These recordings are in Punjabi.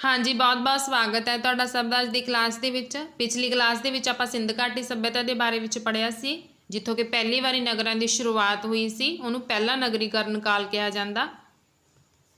हाँ जी, बहुत-बहुत स्वागत है ਤੁਹਾਡਾ ਸਭ ਦਾ ਅੱਜ ਦੀ ਕਲਾਸ ਦੇ ਵਿੱਚ। ਪਿਛਲੀ ਕਲਾਸ ਦੇ ਵਿੱਚ ਆਪਾਂ ਸਿੰਧ ਘਾਟੀ ਸੱਭਿਅਤਾ ਦੇ ਬਾਰੇ ਵਿੱਚ ਪੜ੍ਹਿਆ ਸੀ, ਜਿੱਥੋਂ ਕਿ ਪਹਿਲੀ ਵਾਰੀ ਨਗਰਾਂ ਦੀ ਸ਼ੁਰੂਆਤ ਹੋਈ ਸੀ। ਉਹਨੂੰ ਪਹਿਲਾ ਨਗਰੀਕਰਨ ਕਾਲ ਕਿਹਾ ਜਾਂਦਾ।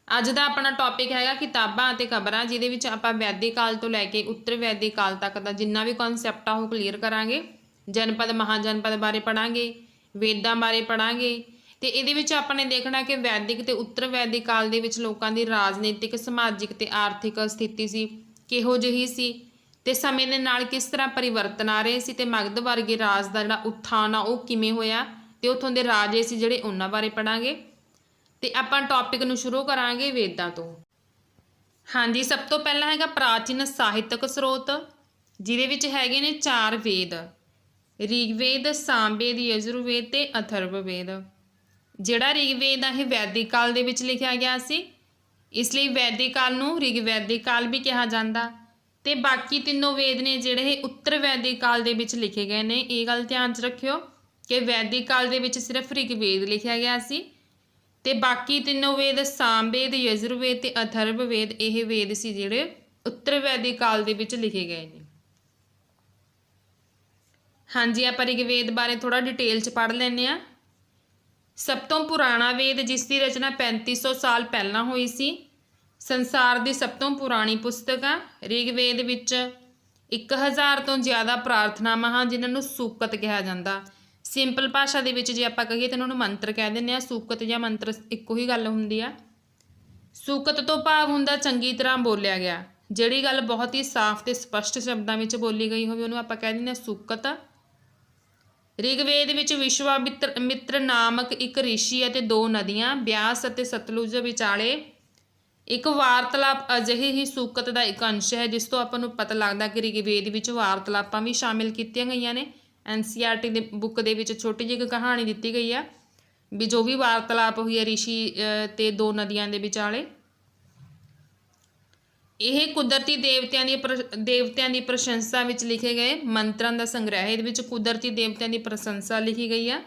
ਅੱਜ ਦਾ ਆਪਣਾ ਟੌਪਿਕ ਹੈਗਾ ਕਿਤਾਬਾਂ ਅਤੇ ਖਬਰਾਂ, ਜਿਹਦੇ ਵਿੱਚ ਆਪਾਂ ਵੈਦਿਕ ਕਾਲ ਤੋਂ ਲੈ ਕੇ ਉੱਤਰ ਵੈਦਿਕ ਕਾਲ ਤੱਕ ਦਾ ਜਿੰਨਾ ਵੀ ਕਨਸੈਪਟ ਆ ਉਹ ਕਲੀਅਰ ਕਰਾਂਗੇ। ਜਨਪਦ ਮਹਾਜਨਪਦ ਬਾਰੇ ਪੜ੍ਹਾਂਗੇ, ਵੇਦਾਂ ਬਾਰੇ ਪੜ੍ਹਾਂਗੇ ਤੇ ਇਹਦੇ ਵਿੱਚ ਆਪਾਂ ਨੇ ਦੇਖਣਾ ਕਿ ਵੈਦਿਕ ਤੇ ਉੱਤਰ ਵੈਦਿਕ ਕਾਲ ਦੇ ਵਿੱਚ ਲੋਕਾਂ ਦੀ ਰਾਜਨੀਤਿਕ, ਸਮਾਜਿਕ ਤੇ ਆਰਥਿਕ ਸਥਿਤੀ ਸੀ ਕਿਹੋ ਜਿਹੀ ਸੀ ਤੇ ਸਮੇਂ ਦੇ ਨਾਲ ਕਿਸ ਤਰ੍ਹਾਂ ਪਰਿਵਰਤਨ ਆ ਰਹੇ ਸੀ ਤੇ ਮਗਧ ਵਰਗੇ ਰਾਜ ਦਾ ਜਿਹੜਾ ਉਥਾਨ ਆ ਉਹ ਕਿਵੇਂ ਹੋਇਆ ਤੇ ਉੱਥੋਂ ਦੇ ਰਾਜੇ ਸੀ ਜਿਹੜੇ ਉਹਨਾਂ ਬਾਰੇ ਪੜ੍ਹਾਂਗੇ। ਤੇ ਆਪਾਂ ਟੌਪਿਕ ਨੂੰ ਸ਼ੁਰੂ ਕਰਾਂਗੇ ਵੇਦਾਂ ਤੋਂ। ਹਾਂਜੀ, ਸਭ ਤੋਂ ਪਹਿਲਾਂ ਹੈਗਾ ਪ੍ਰਾਚੀਨ ਸਾਹਿਤਕ ਸਰੋਤ, ਜਿਹਦੇ ਵਿੱਚ ਹੈਗੇ ਨੇ 4 ਵੇਦ: ਰਿਗਵੇਦ, ਸਾਮਵੇਦ, ਯਜੁਰਵੇਦ ਤੇ ਅਥਰਵਵੇਦ। ਜਿਹੜਾ ਰਿਗਵੇਦ ਆ ਇਹ ਵੈਦਿਕ ਕਾਲ ਦੇ ਵਿੱਚ ਲਿਖਿਆ ਗਿਆ ਸੀ, ਇਸ ਲਈ ਵੈਦਿਕ ਕਾਲ ਨੂੰ ਰਿਗਵੈਦਿਕ ਕਾਲ ਵੀ ਕਿਹਾ ਜਾਂਦਾ। ਤੇ ਬਾਕੀ ਤਿੰਨੋਂ ਵੇਦ ਨੇ ਜਿਹੜੇ ਇਹ ਉੱਤਰ ਵੈਦਿਕ ਕਾਲ ਦੇ ਵਿੱਚ ਲਿਖੇ ਗਏ ਨੇ। ਇਹ ਗੱਲ ਧਿਆਨ 'ਚ ਰੱਖਿਓ ਕਿ ਵੈਦਿਕ ਕਾਲ ਦੇ ਵਿੱਚ ਸਿਰਫ ਰਿਗਵੇਦ ਲਿਖਿਆ ਗਿਆ ਸੀ ਤੇ ਬਾਕੀ ਤਿੰਨੋਂ ਵੇਦ ਸਾਮਵੇਦ, ਯਜੁਰਵੇਦ ਤੇ ਅਥਰਵਵੇਦ ਇਹ ਵੇਦ ਸੀ ਜਿਹੜੇ ਉੱਤਰ ਵੈਦਿਕ ਕਾਲ ਦੇ ਵਿੱਚ ਲਿਖੇ ਗਏ ਨੇ। ਹਾਂਜੀ, ਆਪਾਂ ਰਿਗਵੇਦ ਬਾਰੇ ਥੋੜ੍ਹਾ ਡਿਟੇਲ 'ਚ ਪੜ੍ਹ ਲੈਂਦੇ ਹਾਂ। ਸਭ ਤੋਂ ਪੁਰਾਣਾ ਵੇਦ, ਜਿਸ ਦੀ ਰਚਨਾ 3500 ਸਾਲ ਪਹਿਲਾਂ ਹੋਈ ਸੀ, ਸੰਸਾਰ ਦੀ ਸਭ ਤੋਂ ਪੁਰਾਣੀ ਪੁਸਤਕ ਆ। ਰਿਗਵੇਦ ਵਿੱਚ 1000 ਤੋਂ ਜ਼ਿਆਦਾ ਪ੍ਰਾਰਥਨਾਵਾਂ ਹਨ, ਜਿਨ੍ਹਾਂ ਨੂੰ ਸੂਕਤ ਕਿਹਾ ਜਾਂਦਾ। ਸਿੰਪਲ ਭਾਸ਼ਾ ਦੇ ਵਿੱਚ ਜੇ ਆਪਾਂ ਕਹੀਏ ਤਾਂ ਉਹਨਾਂ ਨੂੰ ਮੰਤਰ ਕਹਿ ਦਿੰਦੇ ਆ। ਸੂਕਤ ਜਾਂ ਮੰਤਰ ਇੱਕੋ ਹੀ ਗੱਲ ਹੁੰਦੀ ਆ। ਸੂਕਤ ਤੋਂ ਭਾਵ ਹੁੰਦਾ ਚੰਗੀ ਤਰ੍ਹਾਂ ਬੋਲਿਆ ਗਿਆ। ਜਿਹੜੀ ਗੱਲ ਬਹੁਤ ਹੀ ਸਾਫ਼ ਤੇ ਸਪਸ਼ਟ ਸ਼ਬਦਾਂ ਵਿੱਚ ਬੋਲੀ ਗਈ ਹੋਵੇ ਉਹਨੂੰ ਆਪਾਂ ਕਹਿ ਦਿੰਦੇ ਆ ਸੂਕਤ। ਰਿਗਵੇਦ ਵਿੱਚ ਵਿਸ਼ਵਾਮਿਤਰ ਨਾਮਕ ਇੱਕ ਰਿਸ਼ੀ ਅਤੇ 2 ਨਦੀਆਂ ਬਿਆਸ ਅਤੇ ਸਤਲੁਜ ਵਿਚਾਲੇ ਇੱਕ ਵਾਰਤਾਲਾਪ ਅਜਿਹੀ ਹੀ ਸੂਕਤ ਦਾ ਇੱਕ ਅੰਸ਼ ਹੈ, ਜਿਸ ਤੋਂ ਆਪਾਂ ਨੂੰ ਪਤਾ ਲੱਗਦਾ ਕਿ ਰਿਗਵੇਦ ਵਿੱਚ ਵਾਰਤਾਲਾਪਾਂ ਵੀ ਸ਼ਾਮਿਲ ਕੀਤੀਆਂ ਗਈਆਂ ਨੇ। NCERT ਦੇ ਬੁੱਕ ਦੇ ਵਿੱਚ ਛੋਟੀ ਜਿਹੀ ਕਹਾਣੀ ਦਿੱਤੀ ਗਈ ਆ ਵੀ ਜੋ ਵੀ ਵਾਰਤਾਲਾਪ ਹੋਈ ਹੈ ਰਿਸ਼ੀ ਤੇ 2 ਨਦੀਆਂ ਦੇ ਵਿਚਾਲੇ। ਇਹ ਕੁਦਰਤੀ ਦੇਵਤਿਆਂ ਦੀ ਪ੍ਰਸ਼ੰਸਾ ਵਿੱਚ ਲਿਖੇ ਗਏ ਮੰਤਰਾਂ ਦਾ ਸੰਗ੍ਰਹਿ। ਇਹਦੇ ਵਿੱਚ ਕੁਦਰਤੀ ਦੇਵਤਿਆਂ ਦੀ ਪ੍ਰਸ਼ੰਸਾ ਲਿਖੀ ਗਈ ਆ।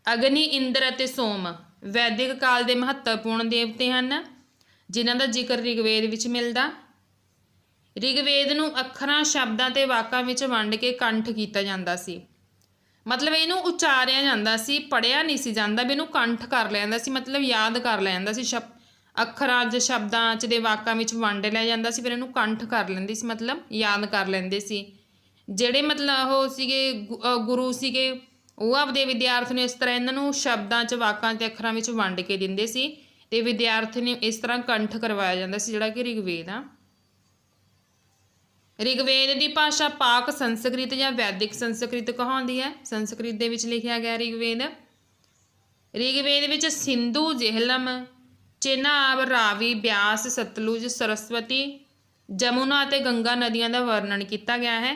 ਅਗਨੀ, ਇੰਦਰ ਅਤੇ ਸੋਮ ਵੈਦਿਕ ਕਾਲ ਦੇ ਮਹੱਤਵਪੂਰਨ ਦੇਵਤੇ ਹਨ, ਜਿਨ੍ਹਾਂ ਦਾ ਜ਼ਿਕਰ ਰਿਗਵੇਦ ਵਿੱਚ ਮਿਲਦਾ। ਰਿਗਵੇਦ ਨੂੰ ਅੱਖਰਾਂ, ਸ਼ਬਦਾਂ ਤੇ ਵਾਕਾਂ ਵਿੱਚ ਵੰਡ ਕੇ ਕੰਠ ਕੀਤਾ ਜਾਂਦਾ ਸੀ। ਮਤਲਬ ਇਹਨੂੰ ਉਚਾਰਿਆ ਜਾਂਦਾ ਸੀ, ਪੜ੍ਹਿਆ ਨਹੀਂ ਸੀ ਜਾਂਦਾ ਵੀ ਇਹਨੂੰ ਕੰਠ ਕਰ ਲਿਆ ਜਾਂਦਾ ਸੀ, ਮਤਲਬ ਯਾਦ ਕਰ ਲਿਆ ਜਾਂਦਾ ਸੀ। ਅੱਖਰਾਂ 'ਚ, ਸ਼ਬਦਾਂ 'ਚ ਦੇ ਵਾਕਾਂ ਵਿੱਚ ਵੰਡ ਲਿਆ ਜਾਂਦਾ ਸੀ, ਫਿਰ ਇਹਨੂੰ ਕੰਠ ਕਰ ਲੈਂਦੇ ਸੀ, ਮਤਲਬ ਯਾਦ ਕਰ ਲੈਂਦੇ ਸੀ। ਜਿਹੜੇ ਮਤਲਬ ਉਹ ਸੀਗੇ ਗੁਰੂ ਸੀਗੇ, ਉਹ ਆਪਦੇ ਵਿਦਿਆਰਥੀ ਨੂੰ ਇਸ ਤਰ੍ਹਾਂ ਇਹਨਾਂ ਨੂੰ ਸ਼ਬਦਾਂ 'ਚ, ਵਾਕਾਂ 'ਤੇ ਅੱਖਰਾਂ ਵਿੱਚ ਵੰਡ ਕੇ ਦਿੰਦੇ ਸੀ ਤੇ ਵਿਦਿਆਰਥੀ ਨੂੰ ਇਸ ਤਰ੍ਹਾਂ ਕੰਠ ਕਰਵਾਇਆ ਜਾਂਦਾ ਸੀ, ਜਿਹੜਾ ਕਿ ਰਿਗਵੇਦ ਆ। ਰਿਗਵੇਦ ਦੀ ਭਾਸ਼ਾ ਪਾਕ ਸੰਸਕ੍ਰਿਤ ਜਾਂ ਵੈਦਿਕ ਸੰਸਕ੍ਰਿਤ ਕਹਾਉਂਦੀ ਹੈ। ਸੰਸਕ੍ਰਿਤ ਦੇ ਵਿੱਚ ਲਿਖਿਆ ਗਿਆ ਰਿਗਵੇਦ। ਰਿਗਵੇਦ ਵਿੱਚ ਸਿੰਧੂ, ਜਿਹਲਮ, ਚੇਨਾਬ, ਰਾਵੀ, ਬਿਆਸ, ਸਤਲੁਜ, ਸਰਸਵਤੀ, ਜਮੁਨਾ ਅਤੇ ਗੰਗਾ ਨਦੀਆਂ ਦਾ ਵਰਣਨ ਕੀਤਾ ਗਿਆ ਹੈ।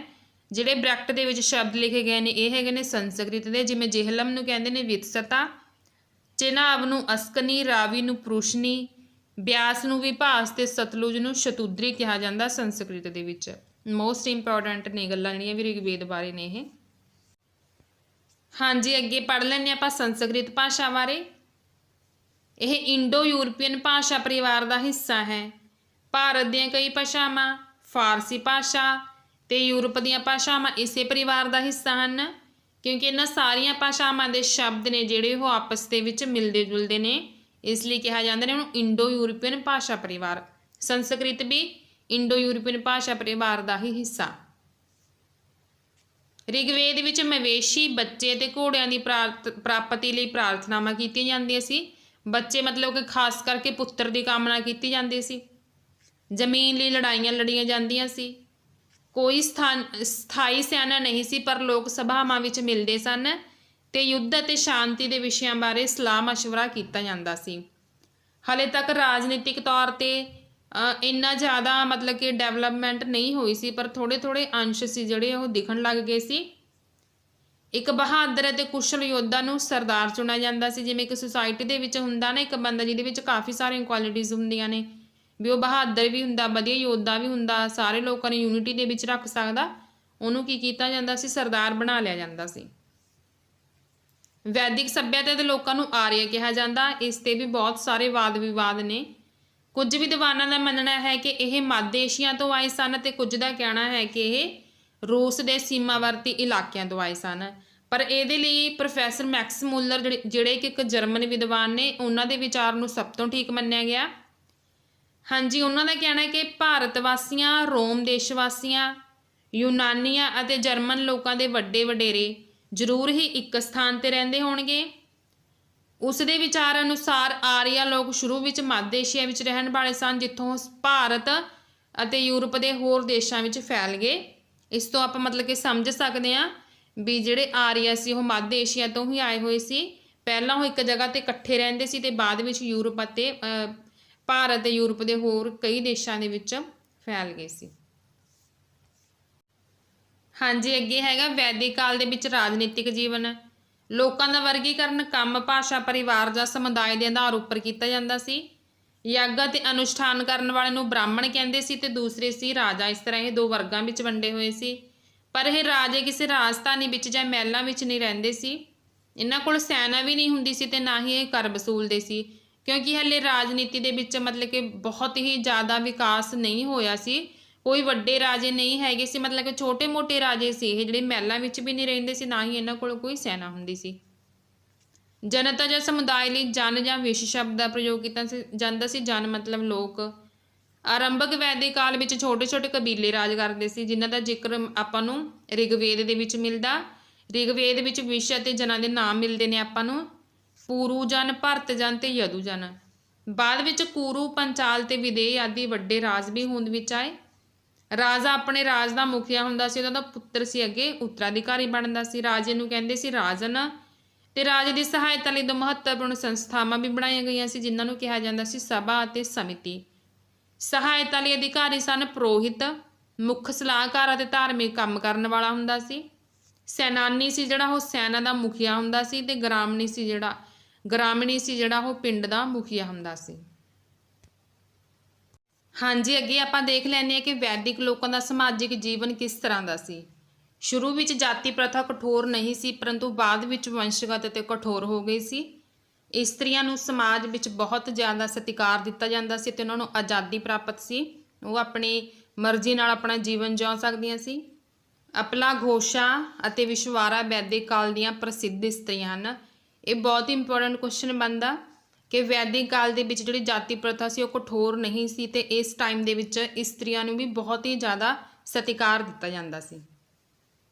ਜਿਹੜੇ ਬ੍ਰੈਕਟ ਦੇ ਵਿੱਚ ਸ਼ਬਦ ਲਿਖੇ ਗਏ ਨੇ ਇਹ ਹੈਗੇ ਨੇ ਸੰਸਕ੍ਰਿਤ ਦੇ, ਜਿਵੇਂ ਜਿਹਲਮ ਨੂੰ ਕਹਿੰਦੇ ਨੇ ਵਿਤਸਤਾ, ਚੇਨਾਬ ਨੂੰ ਅਸਕਨੀ, ਰਾਵੀ ਨੂੰ ਪੁਰੁਸ਼ਨੀ, ਬਿਆਸ ਨੂੰ ਵਿਭਾਸ ਤੇ ਸਤਲੁਜ ਨੂੰ ਸ਼ਤੁਦਰੀ ਕਿਹਾ ਜਾਂਦਾ ਸੰਸਕ੍ਰਿਤ ਦੇ ਵਿੱਚ। ਮੋਸਟ ਇੰਪੋਰਟੈਂਟ ਨੇ ਗੱਲਾਂ ਜਿਹੜੀਆਂ ਵੀ ਰਿਗਵੇਦ ਬਾਰੇ ਨੇ ਇਹ। ਹਾਂਜੀ, ਅੱਗੇ ਪੜ੍ਹ ਲੈਂਦੇ ਆਪਾਂ ਸੰਸਕ੍ਰਿਤ ਭਾਸ਼ਾ ਬਾਰੇ। ਇਹ ਇੰਡੋ ਯੂਰਪੀਅਨ ਭਾਸ਼ਾ ਪਰਿਵਾਰ ਦਾ ਹਿੱਸਾ ਹੈ। ਭਾਰਤ ਦੀਆਂ ਕਈ ਭਾਸ਼ਾਵਾਂ, ਫਾਰਸੀ ਭਾਸ਼ਾ ਤੇ ਯੂਰਪ ਦੀਆਂ ਭਾਸ਼ਾਵਾਂ ਇਸੇ ਪਰਿਵਾਰ ਦਾ ਹਿੱਸਾ ਹਨ, ਕਿਉਂਕਿ ਇਹਨਾਂ ਸਾਰੀਆਂ ਭਾਸ਼ਾਵਾਂ ਦੇ ਸ਼ਬਦ ਨੇ ਜਿਹੜੇ ਉਹ ਆਪਸ ਦੇ ਵਿੱਚ ਮਿਲਦੇ ਜੁਲਦੇ ਨੇ, ਇਸ ਲਈ ਕਿਹਾ ਜਾਂਦਾ ਨੇ ਉਹਨੂੰ ਇੰਡੋ ਯੂਰਪੀਅਨ ਭਾਸ਼ਾ ਪਰਿਵਾਰ। ਸੰਸਕ੍ਰਿਤ ਵੀ ਇੰਡੋ ਯੂਰਪੀਅਨ ਭਾਸ਼ਾ ਪਰਿਵਾਰ ਦਾ ਹੀ ਹਿੱਸਾ। ਰਿਗਵੇਦ ਵਿੱਚ ਮਵੇਸ਼ੀ, ਬੱਚੇ ਤੇ ਘੋੜਿਆਂ ਦੀ ਪ੍ਰਾਪਤੀ ਲਈ ਪ੍ਰਾਰਥਨਾਵਾਂ ਕੀਤੀਆਂ ਜਾਂਦੀਆਂ ਸੀ। ਬੱਚੇ ਮਤਲਬ ਕਿ ਖਾਸ ਕਰਕੇ ਪੁੱਤਰ ਦੀ ਕਾਮਨਾ ਕੀਤੀ ਜਾਂਦੀ ਸੀ। ਜ਼ਮੀਨ ਲਈ ਲੜਾਈਆਂ ਲੜੀਆਂ ਜਾਂਦੀਆਂ ਸੀ। ਕੋਈ ਸਥਾਈ ਸਿਆਣਾ ਨਹੀਂ ਸੀ, ਪਰ ਲੋਕ ਸਭਾਵਾਂ ਵਿੱਚ ਮਿਲਦੇ ਸਨ ਤੇ ਯੁੱਧ ਅਤੇ ਸ਼ਾਂਤੀ ਦੇ ਵਿਸ਼ਿਆਂ ਬਾਰੇ ਸਲਾਹ ਮਸ਼ਵਰਾ ਕੀਤਾ ਜਾਂਦਾ ਸੀ। ਹਾਲੇ ਤੱਕ ਰਾਜਨੀਤਿਕ ਤੌਰ 'ਤੇ ਇੰਨਾ ਜ਼ਿਆਦਾ ਮਤਲਬ ਕਿ ਡਿਵੈਲਪਮੈਂਟ ਨਹੀਂ ਹੋਈ ਸੀ, ਪਰ ਥੋੜ੍ਹੇ ਥੋੜ੍ਹੇ ਅੰਸ਼ ਸੀ ਜਿਹੜੇ ਉਹ ਦਿਖਣ ਲੱਗ ਗਏ ਸੀ। ਇੱਕ ਬਹਾਦਰ ਅਤੇ ਕੁਸ਼ਲ ਯੋਧਾ ਨੂੰ ਸਰਦਾਰ ਚੁਣਿਆ ਜਾਂਦਾ ਸੀ। ਜਿਵੇਂ ਇੱਕ ਸੁਸਾਇਟੀ ਦੇ ਵਿੱਚ ਹੁੰਦਾ ਨਾ ਇੱਕ ਬੰਦਾ ਜਿਹਦੇ ਵਿੱਚ ਕਾਫੀ ਸਾਰੀਆਂ ਕੁਆਲਿਟੀਜ਼ ਹੁੰਦੀਆਂ ਨੇ, ਵੀ ਉਹ ਬਹਾਦਰ ਵੀ ਹੁੰਦਾ, ਵਧੀਆ ਯੋਧਾ ਵੀ ਹੁੰਦਾ, ਸਾਰੇ ਲੋਕਾਂ ਨੂੰ ਯੂਨਿਟੀ ਦੇ ਵਿੱਚ ਰੱਖ ਸਕਦਾ, ਉਹਨੂੰ ਕੀ ਕੀਤਾ ਜਾਂਦਾ ਸੀ, ਸਰਦਾਰ ਬਣਾ ਲਿਆ ਜਾਂਦਾ ਸੀ। ਵੈਦਿਕ ਸੱਭਿਅਤਾ ਦੇ ਲੋਕਾਂ ਨੂੰ ਆਰੀਆ ਕਿਹਾ ਜਾਂਦਾ। ਇਸ 'ਤੇ ਵੀ ਬਹੁਤ ਸਾਰੇ ਵਾਦ ਵਿਵਾਦ ਨੇ। ਕੁਝ ਵਿਦਵਾਨਾਂ ਦਾ ਮੰਨਣਾ ਹੈ ਕਿ ਇਹ ਮੱਧ ਏਸ਼ੀਆ ਤੋਂ ਆਏ ਸਨ ਅਤੇ ਕੁਝ ਦਾ ਕਹਿਣਾ ਹੈ ਕਿ ਇਹ ਰੂਸ ਦੇ ਸੀਮਾਵਰਤੀ ਇਲਾਕਿਆਂ ਤੋਂ ਆਏ ਸਨ। ਪਰ ਇਹਦੇ ਲਈ ਪ੍ਰੋਫੈਸਰ ਮੈਕਸ ਮੁੱਲਰ ਜਿਹੜੇ ਕਿ ਇੱਕ ਜਰਮਨ ਵਿਦਵਾਨ ਨੇ, ਉਹਨਾਂ ਦੇ ਵਿਚਾਰ ਨੂੰ ਸਭ ਤੋਂ ਠੀਕ ਮੰਨਿਆ ਗਿਆ। ਹਾਂਜੀ, ਉਹਨਾਂ ਦਾ ਕਹਿਣਾ ਹੈ ਕਿ ਭਾਰਤ ਵਾਸੀਆਂ, ਰੋਮ ਦੇਸ਼ ਵਾਸੀਆਂ, ਯੂਨਾਨੀਆਂ ਅਤੇ ਜਰਮਨ ਲੋਕਾਂ ਦੇ ਵੱਡੇ ਵਡੇਰੇ ਜ਼ਰੂਰ ਹੀ ਇੱਕ ਸਥਾਨ 'ਤੇ ਰਹਿੰਦੇ ਹੋਣਗੇ। ਉਸ ਦੇ ਵਿਚਾਰ ਅਨੁਸਾਰ ਆਰੀਆ ਲੋਕ ਸ਼ੁਰੂ ਵਿੱਚ ਮੱਧ ਏਸ਼ੀਆ ਵਿੱਚ ਰਹਿਣ ਵਾਲੇ ਸਨ, ਜਿੱਥੋਂ ਭਾਰਤ ਅਤੇ ਯੂਰਪ ਦੇ ਹੋਰ ਦੇਸ਼ਾਂ ਵਿੱਚ ਫੈਲ ਗਏ। ਇਸ ਤੋਂ ਆਪਾਂ ਮਤਲਬ ਕਿ ਸਮਝ ਸਕਦੇ ਹਾਂ ਵੀ ਜਿਹੜੇ ਆਰੀਆ ਸੀ ਉਹ ਮੱਧ ਏਸ਼ੀਆ ਤੋਂ ਹੀ ਆਏ ਹੋਏ ਸੀ। ਪਹਿਲਾਂ ਉਹ ਇੱਕ ਜਗ੍ਹਾ 'ਤੇ ਇਕੱਠੇ ਰਹਿੰਦੇ ਸੀ ਅਤੇ ਬਾਅਦ ਵਿੱਚ ਯੂਰਪ ਅਤੇ ਭਾਰਤ ਅਤੇ ਯੂਰਪ ਦੇ ਹੋਰ ਕਈ ਦੇਸ਼ਾਂ ਦੇ ਵਿੱਚ ਫੈਲ ਗਏ ਸੀ। ਹਾਂਜੀ, ਅੱਗੇ ਹੈਗਾ ਵੈਦਿਕ ਕਾਲ ਦੇ ਵਿੱਚ ਰਾਜਨੀਤਿਕ ਜੀਵਨ। ਲੋਕਾਂ ਦਾ ਵਰਗੀਕਰਨ ਕੰਮ, ਭਾਸ਼ਾ, ਪਰਿਵਾਰ ਜਾਂ ਸਮੁਦਾਇ ਦੇ ਆਧਾਰ ਉੱਪਰ ਕੀਤਾ ਜਾਂਦਾ ਸੀ। ਯੱਗ ਅਤੇ ਅਨੁਸ਼ਠਾਨ ਕਰਨ ਵਾਲੇ ਨੂੰ ਬ੍ਰਾਹਮਣ ਕਹਿੰਦੇ ਸੀ ਅਤੇ ਦੂਸਰੇ ਸੀ ਰਾਜਾ। ਇਸ ਤਰ੍ਹਾਂ ਇਹ ਦੋ ਵਰਗਾਂ ਵਿੱਚ ਵੰਡੇ ਹੋਏ ਸੀ। ਪਰ ਇਹ ਰਾਜੇ ਕਿਸੇ ਰਾਜਧਾਨੀ ਵਿੱਚ ਜਾਂ ਮਹਿਲਾਂ ਵਿੱਚ ਨਹੀਂ ਰਹਿੰਦੇ ਸੀ। ਇਹਨਾਂ ਕੋਲ ਸੈਨਾ ਵੀ ਨਹੀਂ ਹੁੰਦੀ ਸੀ ਅਤੇ ਨਾ ਹੀ ਇਹ ਕਰ ਵਸੂਲਦੇ ਸੀ, ਕਿਉਂਕਿ ਹਲੇ ਰਾਜਨੀਤੀ ਦੇ ਵਿੱਚ ਮਤਲਬ ਕਿ ਬਹੁਤ ਹੀ ਜ਼ਿਆਦਾ ਵਿਕਾਸ ਨਹੀਂ ਹੋਇਆ ਸੀ। ਕੋਈ ਵੱਡੇ ਰਾਜੇ ਨਹੀਂ ਹੈਗੇ ਸੀ, ਮਤਲਬ ਕਿ ਛੋਟੇ ਮੋਟੇ ਰਾਜੇ ਸੀ ਇਹ, ਜਿਹੜੇ ਮਹਿਲਾਂ ਵਿੱਚ ਵੀ ਨਹੀਂ ਰਹਿੰਦੇ ਸੀ, ਨਾ ਹੀ ਇਹਨਾਂ ਕੋਲ ਕੋਈ ਸੈਨਾ ਹੁੰਦੀ ਸੀ। ਜਨਤਾ ਜਾਂ ਸਮੁਦਾਇ ਲਈ ਜਨ ਜਾਂ ਵਿਸ਼ ਸ਼ਬਦ ਦਾ ਪ੍ਰਯੋਗ ਕੀਤਾ ਜਾਂਦਾ ਸੀ। ਜਨ ਮਤਲਬ ਲੋਕ। ਆਰੰਭਕ ਵੈਦਿਕ ਕਾਲ ਵਿੱਚ ਛੋਟੇ ਛੋਟੇ ਕਬੀਲੇ ਰਾਜ ਕਰਦੇ ਸੀ, ਜਿਨ੍ਹਾਂ ਦਾ ਜ਼ਿਕਰ ਆਪਾਂ ਨੂੰ ਰਿਗਵੇਦ ਦੇ ਵਿੱਚ ਮਿਲਦਾ। ਰਿਗਵੇਦ ਵਿੱਚ ਵਿਸ਼ ਅਤੇ ਜਨਾਂ ਦੇ ਨਾਮ ਮਿਲਦੇ ਨੇ ਆਪਾਂ ਨੂੰ, ਪੂਰੂ ਜਨ, ਭਰਤ ਜਨ ਤੇ ਯਦੂ ਜਨ। ਬਾਅਦ ਵਿੱਚ ਕੁਰੂ, ਪੰਚਾਲ ਤੇ ਵਿਦੇਹ ਆਦਿ ਵੱਡੇ ਰਾਜ ਵੀ ਹੋਂਦ ਵਿੱਚ ਆਏ। ਰਾਜਾ ਆਪਣੇ ਰਾਜ ਦਾ ਮੁਖੀਆ ਹੁੰਦਾ ਸੀ, ਉਹਦਾ ਦਾ ਪੁੱਤਰ ਸੀ ਅੱਗੇ ਉੱਤਰਾਧਿਕਾਰੀ ਬਣਦਾ ਸੀ। ਰਾਜੇ ਨੂੰ ਕਹਿੰਦੇ ਸੀ ਰਾਜਨ। ਤੇ ਰਾਜੇ ਦੀ ਸਹਾਇਤਾ ਲਈ ਦੋ ਮਹੱਤਵਪੂਰਨ ਸੰਸਥਾਵਾਂ ਵੀ ਬਣਾਈਆਂ ਗਈਆਂ ਸੀ, ਜਿਨ੍ਹਾਂ ਨੂੰ ਕਿਹਾ ਜਾਂਦਾ ਸੀ ਸਭਾ ਅਤੇ ਸਮਿਤੀ। ਸਹਾਇਤਾ ਲਈ ਅਧਿਕਾਰੀ ਸਨ ਪੁਰੋਹਿਤ, ਮੁੱਖ ਸਲਾਹਕਾਰ ਅਤੇ ਧਾਰਮਿਕ ਕੰਮ ਕਰਨ ਵਾਲਾ ਹੁੰਦਾ ਸੀ। ਸੈਨਾਨੀ ਸੀ ਜਿਹੜਾ ਉਹ ਸੈਨਾ ਦਾ ਮੁਖੀਆ ਹੁੰਦਾ ਸੀ, ਤੇ ਗ੍ਰਾਮਣੀ ਸੀ ਜਿਹੜਾ ਉਹ ਪਿੰਡ ਦਾ ਮੁਖੀਆ ਹੁੰਦਾ ਸੀ। ਹਾਂਜੀ, ਅੱਗੇ ਆਪਾਂ ਦੇਖ ਲੈਂਦੇ ਹਾਂ ਕਿ ਵੈਦਿਕ ਲੋਕਾਂ ਦਾ ਸਮਾਜਿਕ ਜੀਵਨ ਕਿਸ ਤਰ੍ਹਾਂ ਦਾ ਸੀ। ਸ਼ੁਰੂ ਵਿੱਚ ਜਾਤੀ ਪ੍ਰਥਾ ਕਠੋਰ ਨਹੀਂ ਸੀ, ਪਰੰਤੂ ਬਾਅਦ ਵਿੱਚ ਵੰਸ਼ਗਤ ਅਤੇ ਕਠੋਰ ਹੋ ਗਈ ਸੀ। ਇਸਤਰੀਆਂ ਨੂੰ ਸਮਾਜ ਵਿੱਚ ਬਹੁਤ ਜ਼ਿਆਦਾ ਸਤਿਕਾਰ ਦਿੱਤਾ ਜਾਂਦਾ ਸੀ ਅਤੇ ਉਹਨਾਂ ਨੂੰ ਆਜ਼ਾਦੀ ਪ੍ਰਾਪਤ ਸੀ। ਉਹ ਆਪਣੀ ਮਰਜ਼ੀ ਨਾਲ ਆਪਣਾ ਜੀਵਨ ਜਿਉ ਸਕਦੀਆਂ ਸੀ। ਅਪਲਾ ਘੋਸ਼ਾ ਅਤੇ ਵਿਸ਼ਵਾਰਾ ਵੈਦਿਕ ਕਾਲ ਦੀਆਂ ਪ੍ਰਸਿੱਧ ਇਸਤਰੀਆਂ ਹਨ। ਇਹ ਬਹੁਤ ਹੀ ਇੰਪੋਰਟੈਂਟ ਕੁਐਸਚਨ ਬਣਦਾ ਕਿ ਵੈਦਿਕ ਕਾਲ ਦੇ ਵਿੱਚ ਜਿਹੜੀ ਜਾਤੀ ਪ੍ਰਥਾ ਸੀ ਉਹ ਕਠੋਰ ਨਹੀਂ ਸੀ, ਅਤੇ ਇਸ ਟਾਈਮ ਦੇ ਵਿੱਚ ਇਸਤਰੀਆਂ ਨੂੰ ਵੀ ਬਹੁਤ ਹੀ ਜ਼ਿਆਦਾ ਸਤਿਕਾਰ ਦਿੱਤਾ ਜਾਂਦਾ ਸੀ।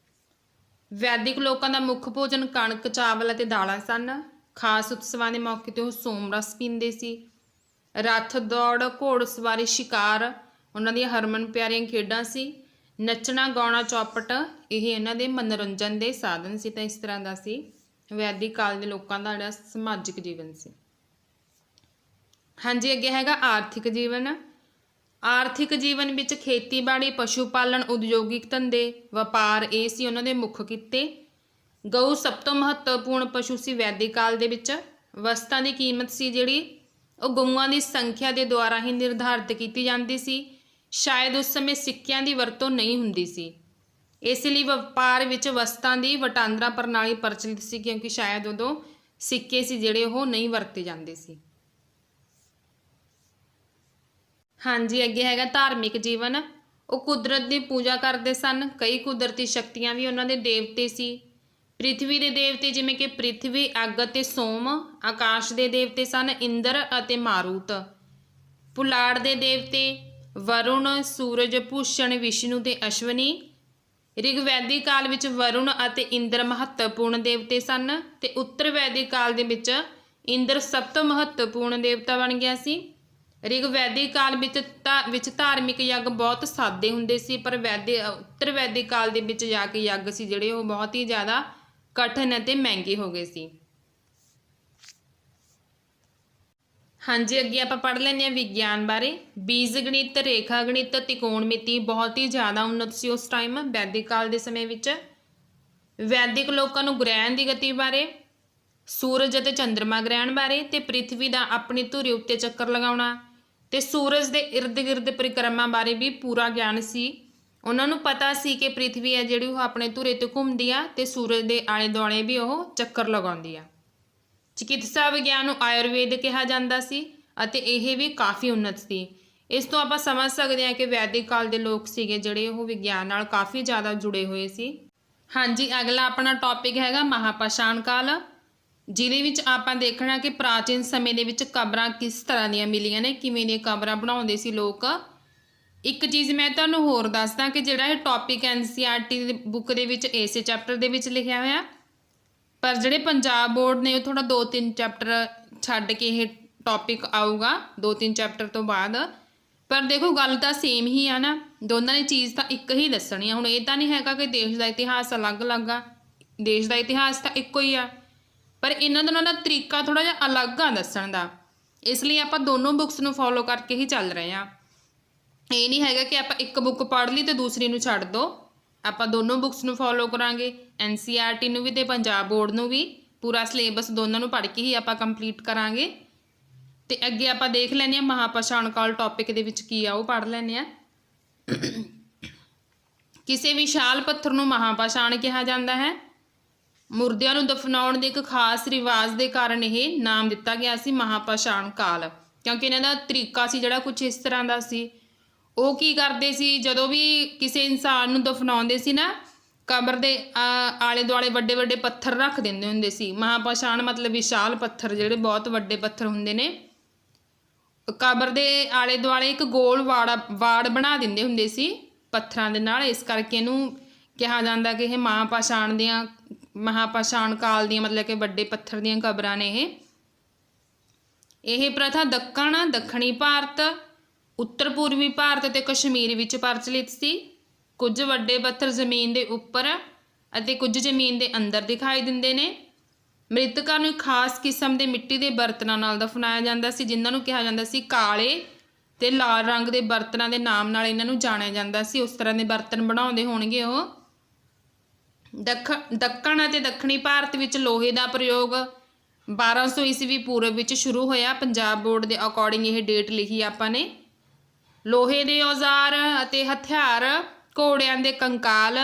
ਵੈਦਿਕ ਲੋਕਾਂ ਦਾ ਮੁੱਖ ਭੋਜਨ ਕਣਕ, ਚਾਵਲ ਅਤੇ ਦਾਲਾਂ ਸਨ। ਖਾਸ ਉਤਸਵਾਂ ਦੇ ਮੌਕੇ 'ਤੇ ਉਹ ਸੋਮ ਰਸ ਪੀਂਦੇ ਸੀ। ਰੱਥ ਦੌੜ, ਘੋੜਸਵਾਰੀ, ਸ਼ਿਕਾਰ ਉਹਨਾਂ ਦੀਆਂ ਹਰਮਨ ਪਿਆਰੀਆਂ ਖੇਡਾਂ ਸੀ। ਨੱਚਣਾ, ਗਾਉਣਾ, ਚੌਪਟ ਇਹ ਇਹਨਾਂ ਦੇ ਮਨੋਰੰਜਨ ਦੇ ਸਾਧਨ ਸੀ। ਤਾਂ ਇਸ ਤਰ੍ਹਾਂ ਦਾ ਸੀ ਵੈਦਿਕ ਕਾਲ ਦੇ ਲੋਕਾਂ ਦਾ ਜਿਹੜਾ ਸਮਾਜਿਕ ਜੀਵਨ ਸੀ। ਹਾਂਜੀ, ਅੱਗੇ ਹੈਗਾ ਆਰਥਿਕ ਜੀਵਨ। ਆਰਥਿਕ ਜੀਵਨ ਵਿੱਚ ਖੇਤੀਬਾੜੀ, ਪਸ਼ੂ ਪਾਲਣ, ਉਦਯੋਗਿਕ ਧੰਦੇ, ਵਪਾਰ ਇਹ ਸੀ ਉਹਨਾਂ ਦੇ ਮੁੱਖ ਕਿੱਤੇ। ਗਊ ਸਭ ਤੋਂ ਮਹੱਤਵਪੂਰਨ ਪਸ਼ੂ ਸੀ ਵੈਦਿਕ ਕਾਲ ਦੇ ਵਿੱਚ। ਵਸਤਾਂ ਦੀ ਕੀਮਤ ਸੀ ਜਿਹੜੀ ਉਹ ਗਊਆਂ ਦੀ ਸੰਖਿਆ ਦੇ ਦੁਆਰਾ ਹੀ ਨਿਰਧਾਰਿਤ ਕੀਤੀ ਜਾਂਦੀ ਸੀ। ਸ਼ਾਇਦ ਉਸ ਸਮੇਂ ਸਿੱਕਿਆਂ ਦੀ ਵਰਤੋਂ ਨਹੀਂ ਹੁੰਦੀ ਸੀ, ਇਸ ਲਈ ਵਪਾਰ ਵਿੱਚ ਵਸਤਾਂ ਦੀ ਵਟਾਂਦਰਾ ਪ੍ਰਣਾਲੀ ਪ੍ਰਚਲਿਤ ਸੀ, ਕਿਉਂਕਿ ਸ਼ਾਇਦ ਉਦੋਂ ਸਿੱਕੇ ਸੀ ਜਿਹੜੇ ਉਹ ਨਹੀਂ ਵਰਤੇ ਜਾਂਦੇ ਸੀ। ਹਾਂਜੀ, ਅੱਗੇ ਹੈਗਾ ਧਾਰਮਿਕ ਜੀਵਨ। ਉਹ ਕੁਦਰਤ ਦੀ ਪੂਜਾ ਕਰਦੇ ਸਨ। ਕਈ ਕੁਦਰਤੀ ਸ਼ਕਤੀਆਂ ਵੀ ਉਹਨਾਂ ਦੇ ਦੇਵਤੇ ਸੀ। ਪ੍ਰਿਥਵੀ ਦੇ ਦੇਵਤੇ ਜਿਵੇਂ ਕਿ ਪ੍ਰਿਥਵੀ, ਅੱਗ ਅਤੇ ਸੋਮ। ਆਕਾਸ਼ ਦੇ ਦੇਵਤੇ ਸਨ ਇੰਦਰ ਅਤੇ ਮਾਰੂਤ। ਪੁਲਾੜ ਦੇ ਦੇਵਤੇ ਵਰੁਣ, ਸੂਰਜ, ਭੂਸ਼ਣ, ਵਿਸ਼ਨੂੰ ਤੇ ਅਸ਼ਵਨੀ। ਰਿਗਵੈਦਿਕ ਕਾਲ ਵਿੱਚ ਵਰੁਣ ਅਤੇ ਇੰਦਰ ਮਹੱਤਵਪੂਰਨ ਦੇਵਤੇ ਸਨ, ਤੇ ਉੱਤਰ ਵੈਦਿਕ ਕਾਲ ਦੇ ਵਿੱਚ ਇੰਦਰ ਸਭ ਤੋਂ ਮਹੱਤਵਪੂਰਨ ਦੇਵਤਾ ਬਣ ਗਿਆ ਸੀ। ਰਿਗਵੈਦਿਕ ਕਾਲ ਵਿੱਚ ਧਾਰਮਿਕ ਯੱਗ ਬਹੁਤ ਸਾਦੇ ਹੁੰਦੇ ਸੀ, ਪਰ ਉੱਤਰ ਵੈਦਿਕ ਕਾਲ ਦੇ ਵਿੱਚ ਜਾ ਕੇ ਯੱਗ ਸੀ ਜਿਹੜੇ ਉਹ ਬਹੁਤ ਹੀ ਜ਼ਿਆਦਾ ਕਠਿਨ ਅਤੇ ਮਹਿੰਗੇ ਹੋ ਗਏ ਸੀ। ਹਾਂਜੀ, ਅੱਗੇ ਆਪਾਂ ਪੜ੍ਹ ਲੈਂਦੇ ਹਾਂ ਵਿਗਿਆਨ ਬਾਰੇ। ਬੀਜ ਗਣਿਤ, ਰੇਖਾ ਗਣਿਤ, ਤਿਕੋਣਮਿਤੀ ਬਹੁਤ ਹੀ ਜ਼ਿਆਦਾ ਉੱਨਤ ਸੀ ਉਸ ਟਾਈਮ ਵੈਦਿਕ ਕਾਲ ਦੇ ਸਮੇਂ ਵਿੱਚ। ਵੈਦਿਕ ਲੋਕਾਂ ਨੂੰ ਗ੍ਰਹਿਣ ਦੀ ਗਤੀ ਬਾਰੇ, ਸੂਰਜ ਅਤੇ ਚੰਦਰਮਾ ਗ੍ਰਹਿਣ ਬਾਰੇ, ਤੇ ਪ੍ਰਿਥਵੀ ਦਾ ਆਪਣੀ ਧੁਰੀ ਉੱਤੇ ਚੱਕਰ ਲਗਾਉਣਾ ਤੇ ਸੂਰਜ ਦੇ ਇਰਦ ਗਿਰਦ ਪਰਿਕਰਮਾ ਬਾਰੇ ਵੀ ਪੂਰਾ ਗਿਆਨ ਸੀ। ਉਹਨਾਂ ਨੂੰ ਪਤਾ ਸੀ ਕਿ ਪ੍ਰਿਥਵੀ ਹੈ ਜਿਹੜੀ ਉਹ ਆਪਣੇ ਧੁਰੇ 'ਤੇ ਘੁੰਮਦੀ ਆ ਅਤੇ ਸੂਰਜ ਦੇ ਆਲੇ ਦੁਆਲੇ ਵੀ ਉਹ ਚੱਕਰ ਲਗਾਉਂਦੀ ਆ। ਚਿਕਿਤਸਾ ਵਿਗਿਆਨ ਨੂੰ ਆਯੁਰਵੇਦ ਕਿਹਾ ਜਾਂਦਾ ਸੀ। ਅਤੇ ਇਹ ਵੀ ਕਾਫੀ ਉੱਨਤ ਸੀ। ਇਸ ਤੋਂ ਆਪਾਂ ਸਮਝ ਸਕਦੇ ਹਾਂ ਕਿ ਵੈਦਿਕ ਕਾਲ ਦੇ ਲੋਕ ਸੀਗੇ ਜਿਹੜੇ ਉਹ ਵਿਗਿਆਨ ਨਾਲ ਕਾਫੀ ਜ਼ਿਆਦਾ ਜੁੜੇ ਹੋਏ ਸੀ। ਹਾਂਜੀ, ਅਗਲਾ ਆਪਣਾ ਟੌਪਿਕ ਹੈਗਾ ਮਹਾਪਾਸ਼ਾਣ ਕਾਲ, ਜਿਹਦੇ ਵਿੱਚ ਆਪਾਂ ਦੇਖਣਾ ਕਿ ਪ੍ਰਾਚੀਨ ਸਮੇਂ ਦੇ ਵਿੱਚ ਕਬਰਾਂ ਕਿਸ ਤਰ੍ਹਾਂ ਦੀਆਂ ਮਿਲੀਆਂ ਨੇ, ਕਿਵੇਂ ਦੀਆਂ ਕਬਰਾਂ ਬਣਾਉਂਦੇ ਸੀ ਲੋਕ। ਇੱਕ ਚੀਜ਼ ਮੈਂ ਤੁਹਾਨੂੰ ਹੋਰ ਦੱਸਦਾ ਕਿ ਜਿਹੜਾ ਇਹ ਟੌਪਿਕ NCERT ਦੀ ਬੁੱਕ ਦੇ ਵਿੱਚ ਇਸੇ ਚੈਪਟਰ ਦੇ ਵਿੱਚ ਲਿਖਿਆ ਹੋਇਆ, ਪਰ ਜਿਹੜੇ ਪੰਜਾਬ ਬੋਰਡ ਨੇ ਉਹ ਥੋੜ੍ਹਾ 2-3 ਚੈਪਟਰ ਛੱਡ ਕੇ ਇਹ ਟੌਪਿਕ ਆਊਗਾ 2-3 ਚੈਪਟਰ ਤੋਂ ਬਾਅਦ। ਪਰ ਦੇਖੋ ਗੱਲ ਤਾਂ ਸੇਮ ਹੀ ਆ ਨਾ, ਦੋਨਾਂ ਨੇ ਚੀਜ਼ ਤਾਂ ਇੱਕ ਹੀ ਦੱਸਣੀ ਆ। ਹੁਣ ਇਹ ਤਾਂ ਨਹੀਂ ਹੈਗਾ ਕਿ ਦੇਸ਼ ਦਾ ਇਤਿਹਾਸ ਅਲੱਗ-ਅਲੱਗ ਆ, ਦੇਸ਼ ਦਾ ਇਤਿਹਾਸ ਤਾਂ ਇੱਕੋ ਹੀ ਆ, ਪਰ ਇਹਨਾਂ ਦੋਨਾਂ ਦਾ ਤਰੀਕਾ ਥੋੜ੍ਹਾ ਜਿਹਾ ਅਲੱਗ ਆ ਦੱਸਣ ਦਾ। ਇਸ ਲਈ ਆਪਾਂ ਦੋਨੋਂ ਬੁੱਕਸ ਨੂੰ ਫੋਲੋ ਕਰਕੇ ਹੀ ਚੱਲ ਰਹੇ ਹਾਂ। ਇਹ ਨਹੀਂ ਹੈਗਾ ਕਿ ਆਪਾਂ ਇੱਕ ਬੁੱਕ ਪੜ੍ਹ ਲਈ ਤੇ ਦੂਸਰੀ ਨੂੰ ਛੱਡ ਦਿਓ। ਆਪਾਂ ਦੋਨੋਂ ਬੁੱਕਸ ਨੂੰ ਫੋਲੋ ਕਰਾਂਗੇ, NCERT ਨੂੰ ਵੀ ਤੇ ਪੰਜਾਬ ਬੋਰਡ ਨੂੰ ਵੀ। ਪੂਰਾ ਸਿਲੇਬਸ ਦੋਨਾਂ ਨੂੰ ਪੜ੍ਹ ਕੇ ਹੀ ਆਪਾਂ ਕੰਪਲੀਟ ਕਰਾਂਗੇ। ਤੇ ਅੱਗੇ ਆਪਾਂ ਦੇਖ ਲੈਂਦੇ ਹਾਂ ਮਹਾਪਾਸ਼ਾਣ ਕਾਲ ਟੌਪਿਕ ਦੇ ਵਿੱਚ ਕੀ ਆ, ਉਹ ਪੜ੍ਹ ਲੈਂਦੇ ਹਾਂ। ਕਿਸੇ ਵਿਸ਼ਾਲ ਪੱਥਰ ਨੂੰ ਮਹਾਪਾਸ਼ਾਣ ਕਿਹਾ ਜਾਂਦਾ ਹੈ। ਮੁਰਦਿਆਂ ਨੂੰ ਦਫਨਾਉਣ ਦੇ ਇੱਕ ਖਾਸ ਰਿਵਾਜ ਦੇ ਕਾਰਨ ਇਹ ਨਾਮ ਦਿੱਤਾ ਗਿਆ ਸੀ ਮਹਾਪਾਸ਼ਾਣ ਕਾਲ, ਕਿਉਂਕਿ ਇਹਨਾਂ ਦਾ ਤਰੀਕਾ ਸੀ ਜਿਹੜਾ ਕੁਛ ਇਸ ਤਰ੍ਹਾਂ ਦਾ ਸੀ। ਉਹ ਕੀ ਕਰਦੇ ਸੀ, ਜਦੋਂ ਵੀ ਕਿਸੇ ਇਨਸਾਨ ਨੂੰ ਦਫਨਾਉਂਦੇ ਸੀ ਨਾ, ਕਬਰ ਦੇ ਆਲੇ ਦੁਆਲੇ ਵੱਡੇ ਵੱਡੇ ਪੱਥਰ ਰੱਖ ਦਿੰਦੇ ਹੁੰਦੇ ਸੀ। ਮਹਾਪਾਸ਼ਾਣ ਮਤਲਬ ਵਿਸ਼ਾਲ ਪੱਥਰ, ਜਿਹੜੇ ਬਹੁਤ ਵੱਡੇ ਪੱਥਰ ਹੁੰਦੇ ਨੇ। ਕਬਰ ਦੇ ਆਲੇ ਦੁਆਲੇ ਇੱਕ ਗੋਲ ਵਾੜ ਬਣਾ ਦਿੰਦੇ ਹੁੰਦੇ ਸੀ ਪੱਥਰਾਂ ਦੇ ਨਾਲ। ਇਸ ਕਰਕੇ ਇਹਨੂੰ ਕਿਹਾ ਜਾਂਦਾ ਕਿ ਇਹ ਮਹਾਪਾਸ਼ਾਣ ਕਾਲ ਦੀਆਂ ਮਤਲਬ ਕਿ ਵੱਡੇ ਪੱਥਰ ਦੀਆਂ ਕਬਰਾਂ ਨੇ ਇਹ ਪ੍ਰਥਾ ਦੱਖਣੀ ਭਾਰਤ, ਉੱਤਰ ਪੂਰਬੀ ਭਾਰਤ ਅਤੇ ਕਸ਼ਮੀਰ ਵਿੱਚ ਪ੍ਰਚਲਿਤ ਸੀ। ਕੁਝ ਵੱਡੇ ਪੱਥਰ ਜ਼ਮੀਨ ਦੇ ਉੱਪਰ ਅਤੇ ਕੁਝ ਜ਼ਮੀਨ ਦੇ ਅੰਦਰ ਦਿਖਾਈ ਦਿੰਦੇ ਨੇ। ਮ੍ਰਿਤਕਾਂ ਨੂੰ ਖਾਸ ਕਿਸਮ ਦੇ ਮਿੱਟੀ ਦੇ ਬਰਤਨਾਂ ਨਾਲ ਦਫਨਾਇਆ ਜਾਂਦਾ ਸੀ, ਜਿਨ੍ਹਾਂ ਨੂੰ ਕਿਹਾ ਜਾਂਦਾ ਸੀ ਕਾਲੇ ਤੇ ਲਾਲ ਰੰਗ ਦੇ ਬਰਤਨਾਂ ਦੇ ਨਾਮ ਨਾਲ ਇਹਨਾਂ ਨੂੰ ਜਾਣਿਆ ਜਾਂਦਾ ਸੀ। ਉਸ ਤਰ੍ਹਾਂ ਦੇ ਬਰਤਨ ਬਣਾਉਂਦੇ ਹੋਣਗੇ ਉਹ। ਦੱਖਣ ਅਤੇ ਦੱਖਣੀ ਭਾਰਤ ਵਿੱਚ ਲੋਹੇ ਦਾ ਪ੍ਰਯੋਗ 1200 ਈਸਵੀ ਪੂਰਬ ਵਿੱਚ ਸ਼ੁਰੂ ਹੋਇਆ। ਪੰਜਾਬ ਬੋਰਡ ਦੇ ਅਕੋਰਡਿੰਗ ਇਹ ਡੇਟ ਲਿਖੀ ਆਪਾਂ ਨੇ। ਲੋਹੇ ਦੇ ਔਜ਼ਾਰ ਅਤੇ ਹਥਿਆਰ, ਘੋੜਿਆਂ ਦੇ ਕੰਕਾਲ,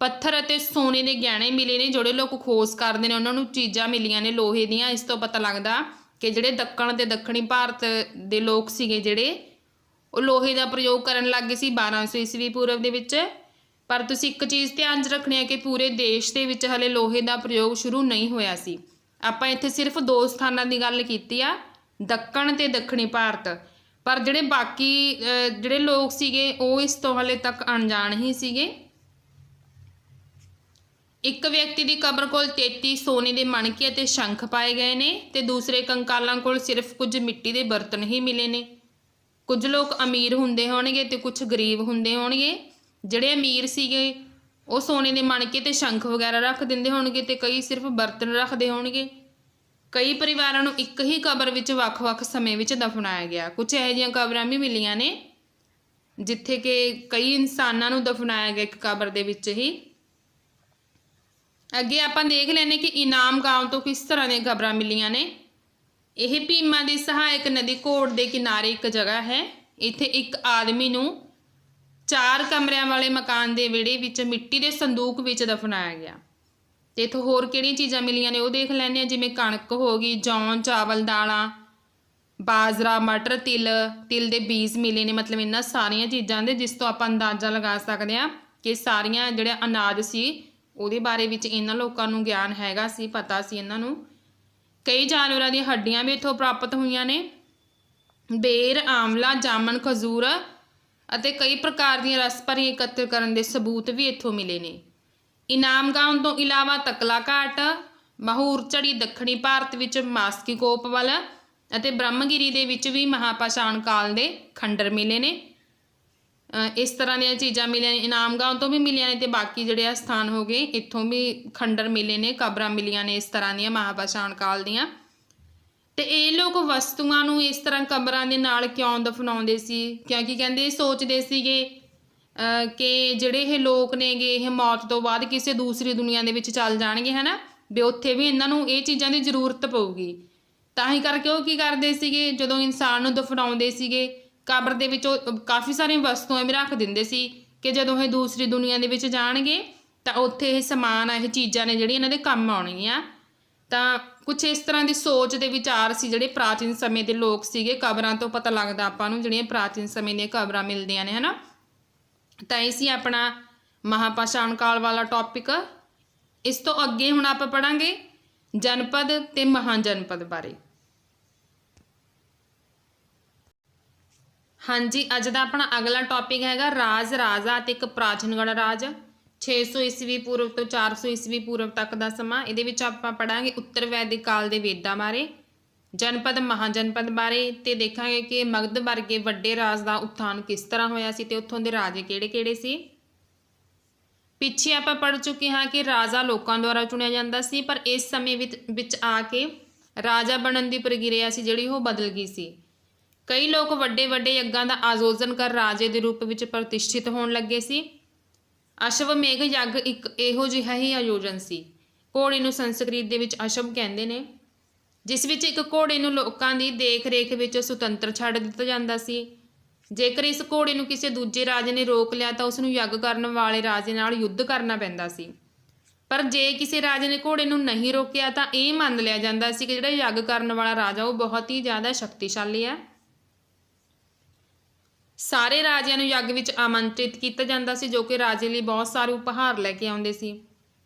ਪੱਥਰ ਅਤੇ ਸੋਨੇ ਦੇ ਗਹਿਣੇ ਮਿਲੇ ਨੇ। ਜਿਹੜੇ ਲੋਕ ਖੋਜ ਕਰਦੇ ਨੇ ਉਹਨਾਂ ਨੂੰ ਚੀਜ਼ਾਂ ਮਿਲੀਆਂ ਨੇ ਲੋਹੇ ਦੀਆਂ। ਇਸ ਤੋਂ ਪਤਾ ਲੱਗਦਾ ਕਿ ਜਿਹੜੇ ਦੱਖਣ ਤੇ ਦੱਖਣੀ ਭਾਰਤ ਦੇ ਲੋਕ ਸੀਗੇ ਜਿਹੜੇ, ਉਹ ਲੋਹੇ ਦਾ ਪ੍ਰਯੋਗ ਕਰਨ ਲੱਗ ਗਏ ਸੀ 1200 ਈਸਵੀ ਪੂਰਬ ਦੇ ਵਿੱਚ। ਪਰ ਤੁਸੀਂ ਇੱਕ ਚੀਜ਼ ਧਿਆਨ 'ਚ ਰੱਖਣੀ ਹੈ ਕਿ ਪੂਰੇ ਦੇਸ਼ ਦੇ ਵਿੱਚ ਹਲੇ ਲੋਹੇ ਦਾ ਪ੍ਰਯੋਗ ਸ਼ੁਰੂ ਨਹੀਂ ਹੋਇਆ ਸੀ। ਆਪਾਂ ਇੱਥੇ ਸਿਰਫ 2 ਸਥਾਨਾਂ ਦੀ ਗੱਲ ਕੀਤੀ ਆ, ਦੱਖਣ ਤੇ ਦੱਖਣੀ ਭਾਰਤ। ਪਰ ਜਿਹੜੇ ਬਾਕੀ ਜਿਹੜੇ ਲੋਕ ਸੀਗੇ ਉਹ ਇਸ ਤੋਂ ਹਲੇ ਤੱਕ ਅਣਜਾਣ ਹੀ ਸੀਗੇ। ਇੱਕ ਵਿਅਕਤੀ ਦੀ ਕਬਰ ਕੋਲ 33 ਸੋਨੇ ਦੇ ਮਣਕੇ ਅਤੇ ਸ਼ੰਖ ਪਾਏ ਗਏ ਨੇ ਤੇ ਦੂਸਰੇ ਕੰਕਾਲਾਂ ਕੋਲ ਸਿਰਫ ਕੁਝ ਮਿੱਟੀ ਦੇ ਬਰਤਨ ਹੀ ਮਿਲੇ ਨੇ। ਕੁਝ ਲੋਕ ਅਮੀਰ ਹੁੰਦੇ ਹੋਣਗੇ ਤੇ ਕੁਝ ਗਰੀਬ ਹੁੰਦੇ ਹੋਣਗੇ। ਜਿਹੜੇ ਅਮੀਰ ਸੀਗੇ ਉਹ ਸੋਨੇ ਦੇ ਮਣਕੇ ਤੇ ਸ਼ੰਖ ਵਗੈਰਾ ਰੱਖ ਦਿੰਦੇ ਹੋਣਗੇ ਤੇ ਕਈ ਸਿਰਫ ਬਰਤਨ ਰੱਖਦੇ ਹੋਣਗੇ। ਕਈ ਪਰਿਵਾਰਾਂ ਨੂੰ ਇੱਕ ਹੀ ਕਬਰ ਵਿੱਚ ਵੱਖ-ਵੱਖ ਸਮੇਂ ਵਿੱਚ ਦਫਨਾਇਆ ਗਿਆ। ਕੁਝ ਇਹੋ ਜਿਹੀਆਂ ਕਬਰਾਂ ਵੀ ਮਿਲੀਆਂ ਨੇ ਜਿੱਥੇ ਕਿ ਕਈ ਇਨਸਾਨਾਂ ਨੂੰ ਦਫਨਾਇਆ ਗਿਆ ਇੱਕ ਕਬਰ ਦੇ ਵਿੱਚ ਹੀ। ਅੱਗੇ ਆਪਾਂ ਦੇਖ ਲੈਂਦੇ ਕਿ ਇਨਾਮ ਗਾਂਵ ਤੋਂ ਕਿਸ ਤਰ੍ਹਾਂ ਦੀਆਂ ਕਬਰਾਂ ਮਿਲੀਆਂ ਨੇ। ਇਹ ਭੀਮਾ ਦੀ ਸਹਾਇਕ ਨਦੀ ਘੋੜ ਦੇ ਕਿਨਾਰੇ ਇੱਕ ਜਗ੍ਹਾ ਹੈ। ਇੱਥੇ ਇੱਕ ਆਦਮੀ ਨੂੰ 4 ਕਮਰਿਆਂ ਵਾਲੇ ਮਕਾਨ ਦੇ ਵਿਹੜੇ ਵਿੱਚ ਮਿੱਟੀ ਦੇ ਸੰਦੂਕ ਵਿੱਚ ਦਫਨਾਇਆ ਗਿਆ। ਤੇ ਇੱਥੋਂ ਹੋਰ ਕਿਹੜੀਆਂ ਚੀਜ਼ਾਂ ਮਿਲੀਆਂ ਨੇ ਉਹ ਦੇਖ ਲੈਂਦੇ ਹਾਂ। ਜਿਵੇਂ ਕਣਕ ਹੋ ਗਈ, ਜੌਂ, ਚਾਵਲ, ਦਾਲਾਂ, ਬਾਜਰਾ, ਮਟਰ, ਤਿਲ ਦੇ ਬੀਜ ਮਿਲੇ ਨੇ। ਮਤਲਬ ਇਹਨਾਂ ਸਾਰੀਆਂ ਚੀਜ਼ਾਂ ਦੇ ਜਿਸ ਤੋਂ ਆਪਾਂ ਅੰਦਾਜ਼ਾ ਲਗਾ ਸਕਦੇ ਹਾਂ ਕਿ ਸਾਰੀਆਂ ਜਿਹੜੇ ਅਨਾਜ ਸੀ ਉਹਦੇ ਬਾਰੇ ਵਿੱਚ ਇਹਨਾਂ ਲੋਕਾਂ ਨੂੰ ਗਿਆਨ ਹੈਗਾ ਸੀ, ਪਤਾ ਸੀ ਇਹਨਾਂ ਨੂੰ। ਕਈ ਜਾਨਵਰਾਂ ਦੀਆਂ ਹੱਡੀਆਂ ਵੀ ਇੱਥੋਂ ਪ੍ਰਾਪਤ ਹੋਈਆਂ ਨੇ। ਬੇਰ, ਆਮਲਾ, ਜਾਮਨ, ਖਜੂਰ ਅਤੇ ਕਈ ਪ੍ਰਕਾਰ ਦੀਆਂ ਰਸ ਭਰੀਆਂ ਇਕੱਤਰ ਕਰਨ ਦੇ ਸਬੂਤ ਵੀ ਇੱਥੋਂ ਮਿਲੇ ਨੇ। ਇਨਾਮ ਗਾਂਵ ਤੋਂ ਇਲਾਵਾ ਤਕਲਾ ਘਾਟ, ਮਹੂਰ ਝੜੀ ਦੱਖਣੀ ਭਾਰਤ ਵਿੱਚ ਮਾਸਕੀਕੋਪ ਵੱਲ ਅਤੇ ਬ੍ਰਹਮਗਿਰੀ ਦੇ ਵਿੱਚ ਵੀ ਮਹਾਪਾਸ਼ਾਣ ਕਾਲ ਦੇ ਖੰਡਰ ਮਿਲੇ ਨੇ। ਇਸ ਤਰ੍ਹਾਂ ਦੀਆਂ ਚੀਜ਼ਾਂ ਮਿਲੀਆਂ ਨੇ। ਇਨਾਮ ਗਾਂਵ ਤੋਂ ਵੀ ਮਿਲੀਆਂ ਨੇ ਤੇ ਬਾਕੀ ਜਿਹੜੇ ਆ ਸਥਾਨ ਹੋ ਗਏ ਇੱਥੋਂ ਵੀ ਖੰਡਰ ਮਿਲੇ ਨੇ, ਕਬਰਾਂ ਮਿਲੀਆਂ ਨੇ ਇਸ ਤਰ੍ਹਾਂ ਦੀਆਂ ਮਹਾਪਾਸ਼ਾਣ ਕਾਲ ਦੀਆਂ। ਤੇ ਇਹ ਲੋਕ ਵਸਤੂਆਂ ਨੂੰ ਇਸ ਤਰ੍ਹਾਂ ਕਬਰਾਂ ਦੇ ਨਾਲ ਕਿਉਂ ਦਫਨਾਉਂਦੇ ਸੀ? ਕਿਉਂਕਿ ਕਹਿੰਦੇ ਸੋਚਦੇ ਸੀਗੇ ਕਿ ਜਿਹੜੇ ਇਹ ਲੋਕ ਨੇਗੇ ਇਹ ਮੌਤ ਤੋਂ ਬਾਅਦ ਕਿਸੇ ਦੂਸਰੀ ਦੁਨੀਆ ਦੇ ਵਿੱਚ ਚੱਲ ਜਾਣਗੇ, ਹੈ ਨਾ, ਵੀ ਉੱਥੇ ਵੀ ਇਹਨਾਂ ਨੂੰ ਇਹ ਚੀਜ਼ਾਂ ਦੀ ਜ਼ਰੂਰਤ ਪਊਗੀ। ਤਾਂ ਹੀ ਕਰਕੇ ਉਹ ਕੀ ਕਰਦੇ ਸੀਗੇ, ਜਦੋਂ ਇਨਸਾਨ ਨੂੰ ਦਫਨਾਉਂਦੇ ਸੀਗੇ ਕਬਰ ਦੇ ਵਿੱਚ ਉਹ ਕਾਫੀ ਸਾਰੀਆਂ ਵਸਤੂਆਂ ਵੀ ਰੱਖ ਦਿੰਦੇ ਸੀ ਕਿ ਜਦੋਂ ਇਹ ਦੂਸਰੀ ਦੁਨੀਆ ਦੇ ਵਿੱਚ ਜਾਣਗੇ ਤਾਂ ਉੱਥੇ ਇਹ ਸਮਾਨ, ਇਹ ਚੀਜ਼ਾਂ ਨੇ ਜਿਹੜੀਆਂ ਇਹਨਾਂ ਦੇ ਕੰਮ ਆਉਣਗੀਆਂ। ਤਾਂ ਕੁਛ ਇਸ ਤਰ੍ਹਾਂ ਦੀ ਸੋਚ ਦੇ ਵਿਚਾਰ ਸੀ ਜਿਹੜੇ ਪ੍ਰਾਚੀਨ ਸਮੇਂ ਦੇ ਲੋਕ ਸੀਗੇ। ਕਬਰਾਂ ਤੋਂ ਪਤਾ ਲੱਗਦਾ ਆਪਾਂ ਨੂੰ ਜਿਹੜੀਆਂ ਪ੍ਰਾਚੀਨ ਸਮੇਂ ਦੀਆਂ ਕਬਰਾਂ ਮਿਲਦੀਆਂ ਨੇ, ਹੈ ਨਾ। ਤਾਂ ਇਹ ਸੀ ਆਪਣਾ ਮਹਾਪਾਸ਼ਾਣ ਕਾਲ ਵਾਲਾ ਟੌਪਿਕ। ਇਸ ਤੋਂ ਅੱਗੇ ਹੁਣ ਆਪਾਂ ਪੜਾਂਗੇ ਜਨਪਦ ਤੇ ਮਹਾਜਨਪਦ ਬਾਰੇ। ਹਾਂਜੀ, ਅੱਜ ਦਾ ਆਪਣਾ ਅਗਲਾ ਟੌਪਿਕ ਹੈਗਾ ਰਾਜ, ਰਾਜਾ ਅਤੇ ਇੱਕ ਪ੍ਰਾਚੀਨ ਗਣਰਾਜ। 600 ਈਸਵੀ ਪੂਰਵ ਤੋਂ 400 ਈਸਵੀ ਪੂਰਵ ਤੱਕ ਦਾ ਸਮਾਂ। ਇਹਦੇ ਵਿੱਚ ਆਪਾਂ ਪੜਾਂਗੇ ਉੱਤਰ ਵੈਦਿਕ ਕਾਲ ਦੇ ਵੇਦਾਂ ਬਾਰੇ, ਜਨਪਦ ਮਹਾਜਨਪਦ ਬਾਰੇ, ਤੇ ਦੇਖਾਂਗੇ ਕਿ ਮਗਧ ਵਰਗੇ ਵੱਡੇ ਰਾਜ ਦਾ ਉત્ਥਾਨ ਕਿਸ ਤਰ੍ਹਾਂ ਹੋਇਆ ਸੀ ਤੇ ਉੱਥੋਂ ਦੇ ਰਾਜੇ ਕਿਹੜੇ-ਕਿਹੜੇ ਸੀ। ਪਿੱਛੇ ਆਪਾਂ ਪੜ੍ਹ ਚੁੱਕੇ ਹਾਂ ਕਿ ਰਾਜਾ ਲੋਕਾਂ ਦੁਆਰਾ ਚੁਣਿਆ ਜਾਂਦਾ ਸੀ, ਪਰ ਇਸ ਸਮੇਂ ਵਿੱਚ ਆ ਕੇ ਰਾਜਾ ਬਣਨ ਦੀ ਪ੍ਰਕਿਰਿਆ ਸੀ ਜਿਹੜੀ ਉਹ ਬਦਲ ਗਈ ਸੀ। ਕਈ ਲੋਕ ਵੱਡੇ ਵੱਡੇ ਯੱਗਾਂ ਦਾ ਆਯੋਜਨ ਕਰ ਰਾਜੇ ਦੇ ਰੂਪ ਵਿੱਚ ਪ੍ਰਤਿਸ਼ਠਿਤ ਹੋਣ ਲੱਗੇ ਸੀ। ਅਸ਼ਵਮੇਘ ਯੱਗ ਇੱਕ ਇਹੋ ਜਿਹਾ ਹੀ ਆਯੋਜਨ ਸੀ। ਘੋੜੇ ਨੂੰ ਸੰਸਕ੍ਰਿਤ ਦੇ ਵਿੱਚ ਅਸ਼ਵ ਕਹਿੰਦੇ ਨੇ, ਜਿਸ ਵਿੱਚ ਇੱਕ ਘੋੜੇ ਨੂੰ ਲੋਕਾਂ ਦੀ ਦੇਖ ਰੇਖ ਵਿੱਚ ਸੁਤੰਤਰ ਛੱਡ ਦਿੱਤਾ ਜਾਂਦਾ ਸੀ। ਜੇਕਰ ਇਸ ਘੋੜੇ ਨੂੰ ਕਿਸੇ ਦੂਜੇ ਰਾਜੇ ਨੇ ਰੋਕ ਲਿਆ ਤਾਂ ਉਸ ਨੂੰ ਯੱਗ ਕਰਨ ਵਾਲੇ ਰਾਜੇ ਨਾਲ ਯੁੱਧ ਕਰਨਾ ਪੈਂਦਾ ਸੀ। ਪਰ ਜੇ ਕਿਸੇ ਰਾਜੇ ਨੇ ਘੋੜੇ ਨੂੰ ਨਹੀਂ ਰੋਕਿਆ ਤਾਂ ਇਹ ਮੰਨ ਲਿਆ ਜਾਂਦਾ ਸੀ ਕਿ ਜਿਹੜਾ ਯੱਗ ਕਰਨ ਵਾਲਾ ਰਾਜਾ ਉਹ ਬਹੁਤ ਹੀ ਜ਼ਿਆਦਾ ਸ਼ਕਤੀਸ਼ਾਲੀ ਹੈ। ਸਾਰੇ ਰਾਜਿਆਂ ਨੂੰ ਯੱਗ ਵਿੱਚ ਆਮੰਤਰਿਤ ਕੀਤਾ ਜਾਂਦਾ ਸੀ, ਜੋ ਕਿ ਰਾਜੇ ਲਈ ਬਹੁਤ ਸਾਰੇ ਉਪਹਾਰ ਲੈ ਕੇ ਆਉਂਦੇ ਸੀ।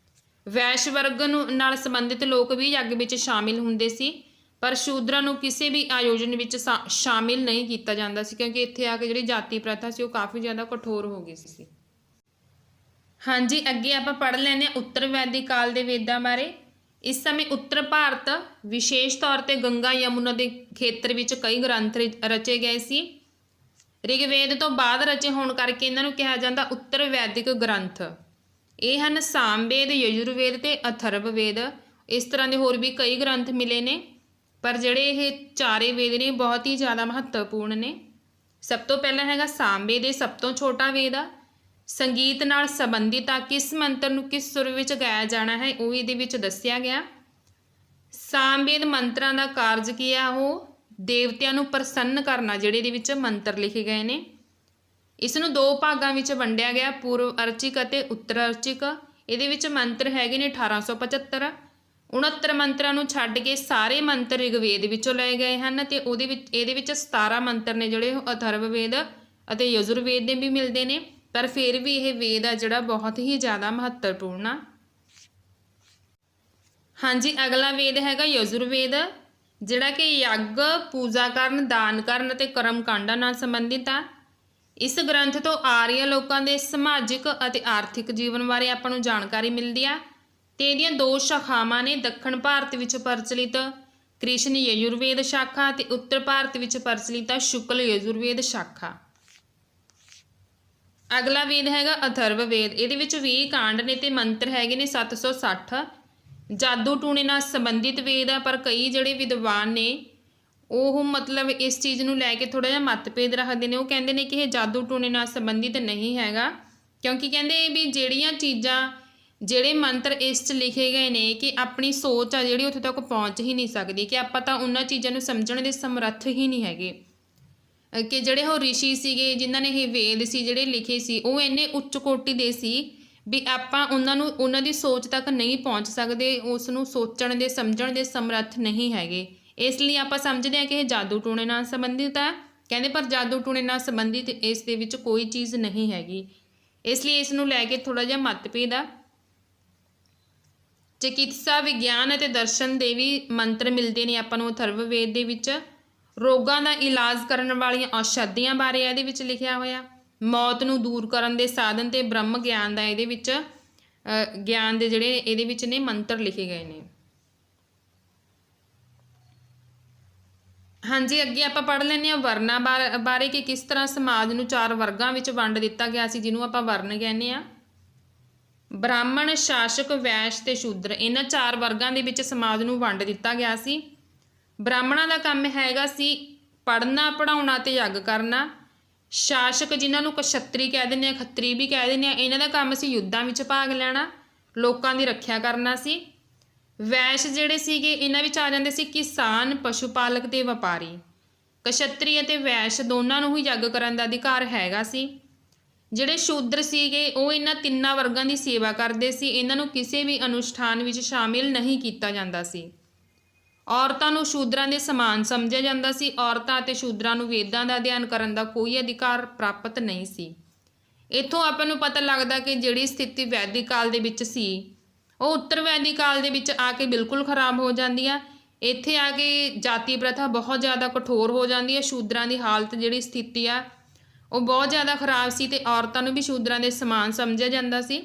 ਵੈਸ਼ ਵਰਗ ਨਾਲ ਸੰਬੰਧਿਤ ਲੋਕ ਵੀ ਯੱਗ ਵਿੱਚ ਸ਼ਾਮਿਲ ਹੁੰਦੇ ਸੀ, ਪਰ ਸ਼ੂਦਰਾਂ ਨੂੰ ਕਿਸੇ ਵੀ ਆਯੋਜਨ ਵਿੱਚ ਸ਼ਾਮਿਲ ਨਹੀਂ ਕੀਤਾ ਜਾਂਦਾ ਸੀ, ਕਿਉਂਕਿ ਇੱਥੇ ਆ ਕੇ ਜਿਹੜੀ ਜਾਤੀ ਪ੍ਰਥਾ ਸੀ ਉਹ ਕਾਫੀ ਜ਼ਿਆਦਾ ਕਠੋਰ ਹੋ ਗਈ ਸੀ। ਹਾਂਜੀ, ਅੱਗੇ ਆਪਾਂ ਪੜ੍ਹ ਲੈਂਦੇ ਹਾਂ ਉੱਤਰ ਵੈਦਿਕ ਕਾਲ ਦੇ ਵੇਦਾਂ ਬਾਰੇ। ਇਸ ਸਮੇਂ ਉੱਤਰ ਭਾਰਤ, ਵਿਸ਼ੇਸ਼ ਤੌਰ ਤੇ ਗੰਗਾ ਯਮੁਨਾ ਦੇ ਖੇਤਰ ਵਿੱਚ ਕਈ ਗ੍ਰੰਥ ਰਚੇ ਗਏ ਸੀ। ਰਿਗਵੇਦ ਤੋਂ ਬਾਅਦ ਰਚੇ ਹੋਣ ਕਰਕੇ ਇਹਨਾਂ ਨੂੰ ਕਿਹਾ ਜਾਂਦਾ ਉੱਤਰ ਵੈਦਿਕ ਗ੍ਰੰਥ। ਇਹ ਹਨ ਸਾਮਵੇਦ, ਯਜੁਰਵੇਦ ਤੇ ਅਥਰਵਵੇਦ। ਇਸ ਤਰ੍ਹਾਂ ਦੇ ਹੋਰ ਵੀ ਕਈ ਗ੍ਰੰਥ ਮਿਲੇ ਨੇ, ਪਰ ਜਿਹੜੇ ਇਹ ਚਾਰੇ ਵੇਦ ਨੇ ਬਹੁਤ ਹੀ ਜ਼ਿਆਦਾ ਮਹੱਤਵਪੂਰਨ ਨੇ। ਸਭ ਤੋਂ ਪਹਿਲਾਂ ਹੈਗਾ ਸਾਮਵੇਦ, ਇਹ ਸਭ ਤੋਂ ਛੋਟਾ ਵੇਦ ਆ। ਸੰਗੀਤ ਨਾਲ ਸੰਬੰਧਿਤ ਆ, ਕਿਸ ਮੰਤਰ ਨੂੰ ਕਿਸ ਸੁਰ ਵਿੱਚ ਗਾਇਆ ਜਾਣਾ ਹੈ ਉਹ ਇਹਦੇ ਵਿੱਚ ਦੱਸਿਆ ਗਿਆ। ਸਾਮਵੇਦ ਮੰਤਰਾਂ ਦਾ ਕਾਰਜ ਕੀ ਆ, ਉਹ ਦੇਵਤਿਆਂ ਨੂੰ ਪ੍ਰਸੰਨ ਕਰਨਾ, ਜਿਹੜੇ ਇਹਦੇ ਵਿੱਚ ਮੰਤਰ ਲਿਖੇ ਗਏ ਨੇ। ਇਸ ਨੂੰ ਦੋ ਭਾਗਾਂ ਵਿੱਚ ਵੰਡਿਆ ਗਿਆ, ਪੂਰਵ ਅਰਚਿਕ ਅਤੇ ਉੱਤਰ ਅਰਚਿਕ। ਇਹਦੇ ਵਿੱਚ ਮੰਤਰ ਹੈਗੇ ਨੇ 1875। 69 ਮੰਤਰਾਂ ਨੂੰ ਛੱਡ ਕੇ ਸਾਰੇ ਮੰਤਰ ਰਿਗਵੇਦ ਵਿੱਚੋਂ ਲਏ ਗਏ ਹਨ, ਅਤੇ ਇਹਦੇ ਵਿੱਚ 17 ਮੰਤਰ ਨੇ ਜਿਹੜੇ ਉਹ ਅਥਰਵਵੇਦ ਅਤੇ ਯਜੁਰਵੇਦ ਦੇ ਵੀ ਮਿਲਦੇ ਨੇ। ਪਰ ਫਿਰ ਵੀ ਇਹ ਵੇਦ ਆ ਜਿਹੜਾ ਬਹੁਤ ਹੀ ਜ਼ਿਆਦਾ ਮਹੱਤਵਪੂਰਨ ਆ। ਹਾਂਜੀ, ਅਗਲਾ ਵੇਦ ਹੈਗਾ ਯਜੁਰਵੇਦ, ਜਿਹੜਾ ਕਿ ਯੱਗ, ਪੂਜਾ ਕਰਨ, ਦਾਨ ਕਰਨ ਅਤੇ ਕਰਮ ਕਾਂਡਾਂ ਨਾਲ ਸੰਬੰਧਿਤ ਆ। ਇਸ ਗ੍ਰੰਥ ਤੋਂ ਆਰੀਆ ਲੋਕਾਂ ਦੇ ਸਮਾਜਿਕ ਅਤੇ ਆਰਥਿਕ ਜੀਵਨ ਬਾਰੇ ਆਪਾਂ ਨੂੰ ਜਾਣਕਾਰੀ ਮਿਲਦੀ ਆ, ਤੇ ਇਹਦੀਆਂ ਦੋ ਸ਼ਾਖਾਵਾਂ ਨੇ। ਦੱਖਣ ਭਾਰਤ ਵਿੱਚ ਪ੍ਰਚਲਿਤ ਕ੍ਰਿਸ਼ਨ ਯਜੁਰਵੇਦ ਸ਼ਾਖਾ ਅਤੇ ਉੱਤਰ ਭਾਰਤ ਵਿੱਚ ਪ੍ਰਚਲਿਤ ਸ਼ੁਕਲ ਯਜੁਰਵੇਦ ਸ਼ਾਖਾ। ਅਗਲਾ ਵੇਦ ਹੈਗਾ ਅਥਰਵਵੇਦ। ਇਹਦੇ ਵਿੱਚ 20 ਕਾਂਡ ਨੇ ਤੇ ਮੰਤਰ ਹੈਗੇ ਨੇ 760। ਜਾਦੂ ਟੂਣੇ ਨਾਲ ਸੰਬੰਧਿਤ ਵੇਦ ਆ, ਪਰ ਕਈ ਜਿਹੜੇ ਵਿਦਵਾਨ ਨੇ ਉਹ ਮਤਲਬ ਇਸ ਚੀਜ਼ ਨੂੰ ਲੈ ਕੇ ਥੋੜ੍ਹਾ ਜਿਹਾ ਮਤਭੇਦ ਰੱਖਦੇ ਨੇ। ਉਹ ਕਹਿੰਦੇ ਨੇ ਕਿ ਇਹ ਜਾਦੂ ਟੂਣੇ ਨਾਲ ਸੰਬੰਧਿਤ ਨਹੀਂ ਹੈਗਾ, ਕਿਉਂਕਿ ਕਹਿੰਦੇ ਵੀ ਜਿਹੜੀਆਂ ਚੀਜ਼ਾਂ, ਜਿਹੜੇ ਮੰਤਰ ਇਸ 'ਚ ਲਿਖੇ ਗਏ ਨੇ ਕਿ ਆਪਣੀ ਸੋਚ ਆ ਜਿਹੜੀ ਉੱਥੇ ਤੱਕ ਪਹੁੰਚ ਹੀ ਨਹੀਂ ਸਕਦੀ, ਕਿ ਆਪਾਂ ਤਾਂ ਉਹਨਾਂ ਚੀਜ਼ਾਂ ਨੂੰ ਸਮਝਣ ਦੇ ਸਮਰੱਥ ਹੀ ਨਹੀਂ ਹੈਗੇ। ਕਿ ਜਿਹੜੇ ਉਹ ਰਿਸ਼ੀ ਸੀਗੇ ਜਿਨ੍ਹਾਂ ਨੇ ਇਹ ਵੇਦ ਸੀ ਜਿਹੜੇ ਲਿਖੇ ਸੀ, ਉਹ ਇੰਨੇ ਉੱਚ ਕੋਟੀ ਦੇ ਸੀ ਵੀ ਆਪਾਂ ਉਹਨਾਂ ਦੀ ਸੋਚ ਤੱਕ ਨਹੀਂ ਪਹੁੰਚ ਸਕਦੇ, ਉਸ ਨੂੰ ਸੋਚਣ ਦੇ ਸਮਝਣ ਦੇ ਸਮਰੱਥ ਨਹੀਂ ਹੈਗੇ। ਇਸ ਲਈ ਆਪਾਂ ਸਮਝਦੇ ਹਾਂ ਕਿ ਇਹ ਜਾਦੂ ਟੂਣੇ ਨਾਲ ਸੰਬੰਧਿਤ ਹੈ। ਕਹਿੰਦੇ ਪਰ ਜਾਦੂ ਟੂਣੇ ਨਾਲ ਸੰਬੰਧਿਤ ਇਸ ਦੇ ਵਿੱਚ ਕੋਈ ਚੀਜ਼ ਨਹੀਂ ਹੈਗੀ, ਇਸ ਲਈ ਇਸ ਨੂੰ ਲੈ ਕੇ ਥੋੜ੍ਹਾ ਜਿਹਾ ਮਤਭੇਦ ਆ। ਚਿਕਿਤਸਾ, ਵਿਗਿਆਨ ਅਤੇ ਦਰਸ਼ਨ ਦੇ ਵੀ ਮੰਤਰ ਮਿਲਦੇ ਨੇ ਆਪਾਂ ਨੂੰ ਅਥਰਵਵੇਦ ਦੇ ਵਿੱਚ। ਰੋਗਾਂ ਦਾ ਇਲਾਜ ਕਰਨ ਵਾਲੀਆਂ ਔਸ਼ਧੀਆਂ ਬਾਰੇ ਇਹਦੇ ਵਿੱਚ ਲਿਖਿਆ ਹੋਇਆ। ਮੌਤ ਨੂੰ ਦੂਰ ਕਰਨ ਦੇ ਸਾਧਨ ਤੇ ਬ੍ਰਹਮ ਗਿਆਨ ਦਾ ਇਹਦੇ ਵਿੱਚ ਗਿਆਨ ਦੇ ਜਿਹੜੇ ਇਹਦੇ ਵਿੱਚ ਨੇ ਮੰਤਰ ਲਿਖੇ ਗਏ ਨੇ। ਹਾਂਜੀ, ਅੱਗੇ ਆਪਾਂ ਪੜ੍ਹ ਲੈਂਦੇ ਹਾਂ ਵਰਨਾਂ ਬਾਰੇ ਕਿ ਕਿਸ ਤਰ੍ਹਾਂ ਸਮਾਜ ਨੂੰ 4 ਵਰਗਾਂ ਵਿੱਚ ਵੰਡ ਦਿੱਤਾ ਗਿਆ ਸੀ, ਜਿਹਨੂੰ ਆਪਾਂ ਵਰਨ ਕਹਿੰਦੇ ਹਾਂ। ਬ੍ਰਾਹਮਣ, ਸ਼ਾਸਕ, ਵੈਸ਼ ਤੇ ਸ਼ੂਦਰ, ਇਹਨਾਂ 4 ਵਰਗਾਂ ਦੇ ਵਿੱਚ ਸਮਾਜ ਨੂੰ ਵੰਡ ਦਿੱਤਾ ਗਿਆ ਸੀ। ਬ੍ਰਾਹਮਣਾਂ ਦਾ ਕੰਮ ਹੈਗਾ ਸੀ ਪੜ੍ਹਨਾ, ਪੜ੍ਹਾਉਣਾ ਤੇ ਯੱਗ ਕਰਨਾ। ਸ਼ਾਸਕ, ਜਿਨ੍ਹਾਂ ਨੂੰ ਕਸ਼ੱਤਰੀ ਕਹਿ ਦਿੰਦੇ ਆ, ਖੱਤਰੀ ਵੀ ਕਹਿ ਦਿੰਦੇ ਆ, ਇਹਨਾਂ ਦਾ ਕੰਮ ਸੀ ਯੁੱਧਾਂ ਵਿੱਚ ਭਾਗ ਲੈਣਾ, ਲੋਕਾਂ ਦੀ ਰੱਖਿਆ ਕਰਨਾ ਸੀ। ਵੈਸ਼ ਜਿਹੜੇ ਸੀਗੇ ਇਹਨਾਂ ਵਿੱਚ ਆ ਜਾਂਦੇ ਸੀ ਕਿਸਾਨ, ਪਸ਼ੂ ਪਾਲਕ ਤੇ ਵਪਾਰੀ। ਕਸ਼ੱਤਰੀ ਅਤੇ ਵੈਸ਼ ਦੋਨਾਂ ਨੂੰ ਹੀ ਯੱਗ ਕਰਨ ਦਾ ਅਧਿਕਾਰ ਹੈਗਾ ਸੀ। ਜਿਹੜੇ ਸ਼ੂਦਰ ਸੀਗੇ ਉਹ ਇਹਨਾਂ 3 ਵਰਗਾਂ ਦੀ ਸੇਵਾ ਕਰਦੇ ਸੀ, ਇਹਨਾਂ ਨੂੰ ਕਿਸੇ ਵੀ ਅਨੁਸ਼ਠਾਨ ਵਿੱਚ ਸ਼ਾਮਿਲ ਨਹੀਂ ਕੀਤਾ ਜਾਂਦਾ ਸੀ। ਔਰਤਾਂ ਨੂੰ ਸ਼ੂਦਰਾਂ ਦੇ ਸਮਾਨ ਸਮਝਿਆ ਜਾਂਦਾ ਸੀ। ਔਰਤਾਂ ਅਤੇ ਸ਼ੂਦਰਾਂ ਨੂੰ ਵੇਦਾਂ ਦਾ ਅਧਿਐਨ ਕਰਨ ਦਾ ਕੋਈ ਅਧਿਕਾਰ ਪ੍ਰਾਪਤ ਨਹੀਂ ਸੀ। ਇੱਥੋਂ ਆਪਾਂ ਨੂੰ ਪਤਾ ਲੱਗਦਾ ਕਿ ਜਿਹੜੀ ਸਥਿਤੀ ਵੈਦਿਕ ਕਾਲ ਦੇ ਵਿੱਚ ਸੀ ਉਹ ਉੱਤਰ ਵੈਦਿਕ ਕਾਲ ਦੇ ਵਿੱਚ ਆ ਕੇ ਬਿਲਕੁਲ ਖਰਾਬ ਹੋ ਜਾਂਦੀ ਆ। ਇੱਥੇ ਆ ਕੇ ਜਾਤੀ ਪ੍ਰਥਾ ਬਹੁਤ ਜ਼ਿਆਦਾ ਕਠੋਰ ਹੋ ਜਾਂਦੀ ਹੈ। ਸ਼ੂਦਰਾਂ ਦੀ ਹਾਲਤ ਜਿਹੜੀ ਸਥਿਤੀ ਆ ਉਹ ਬਹੁਤ ਜ਼ਿਆਦਾ ਖਰਾਬ ਸੀ ਅਤੇ ਔਰਤਾਂ ਨੂੰ ਵੀ ਸ਼ੂਦਰਾਂ ਦੇ ਸਮਾਨ ਸਮਝਿਆ ਜਾਂਦਾ ਸੀ।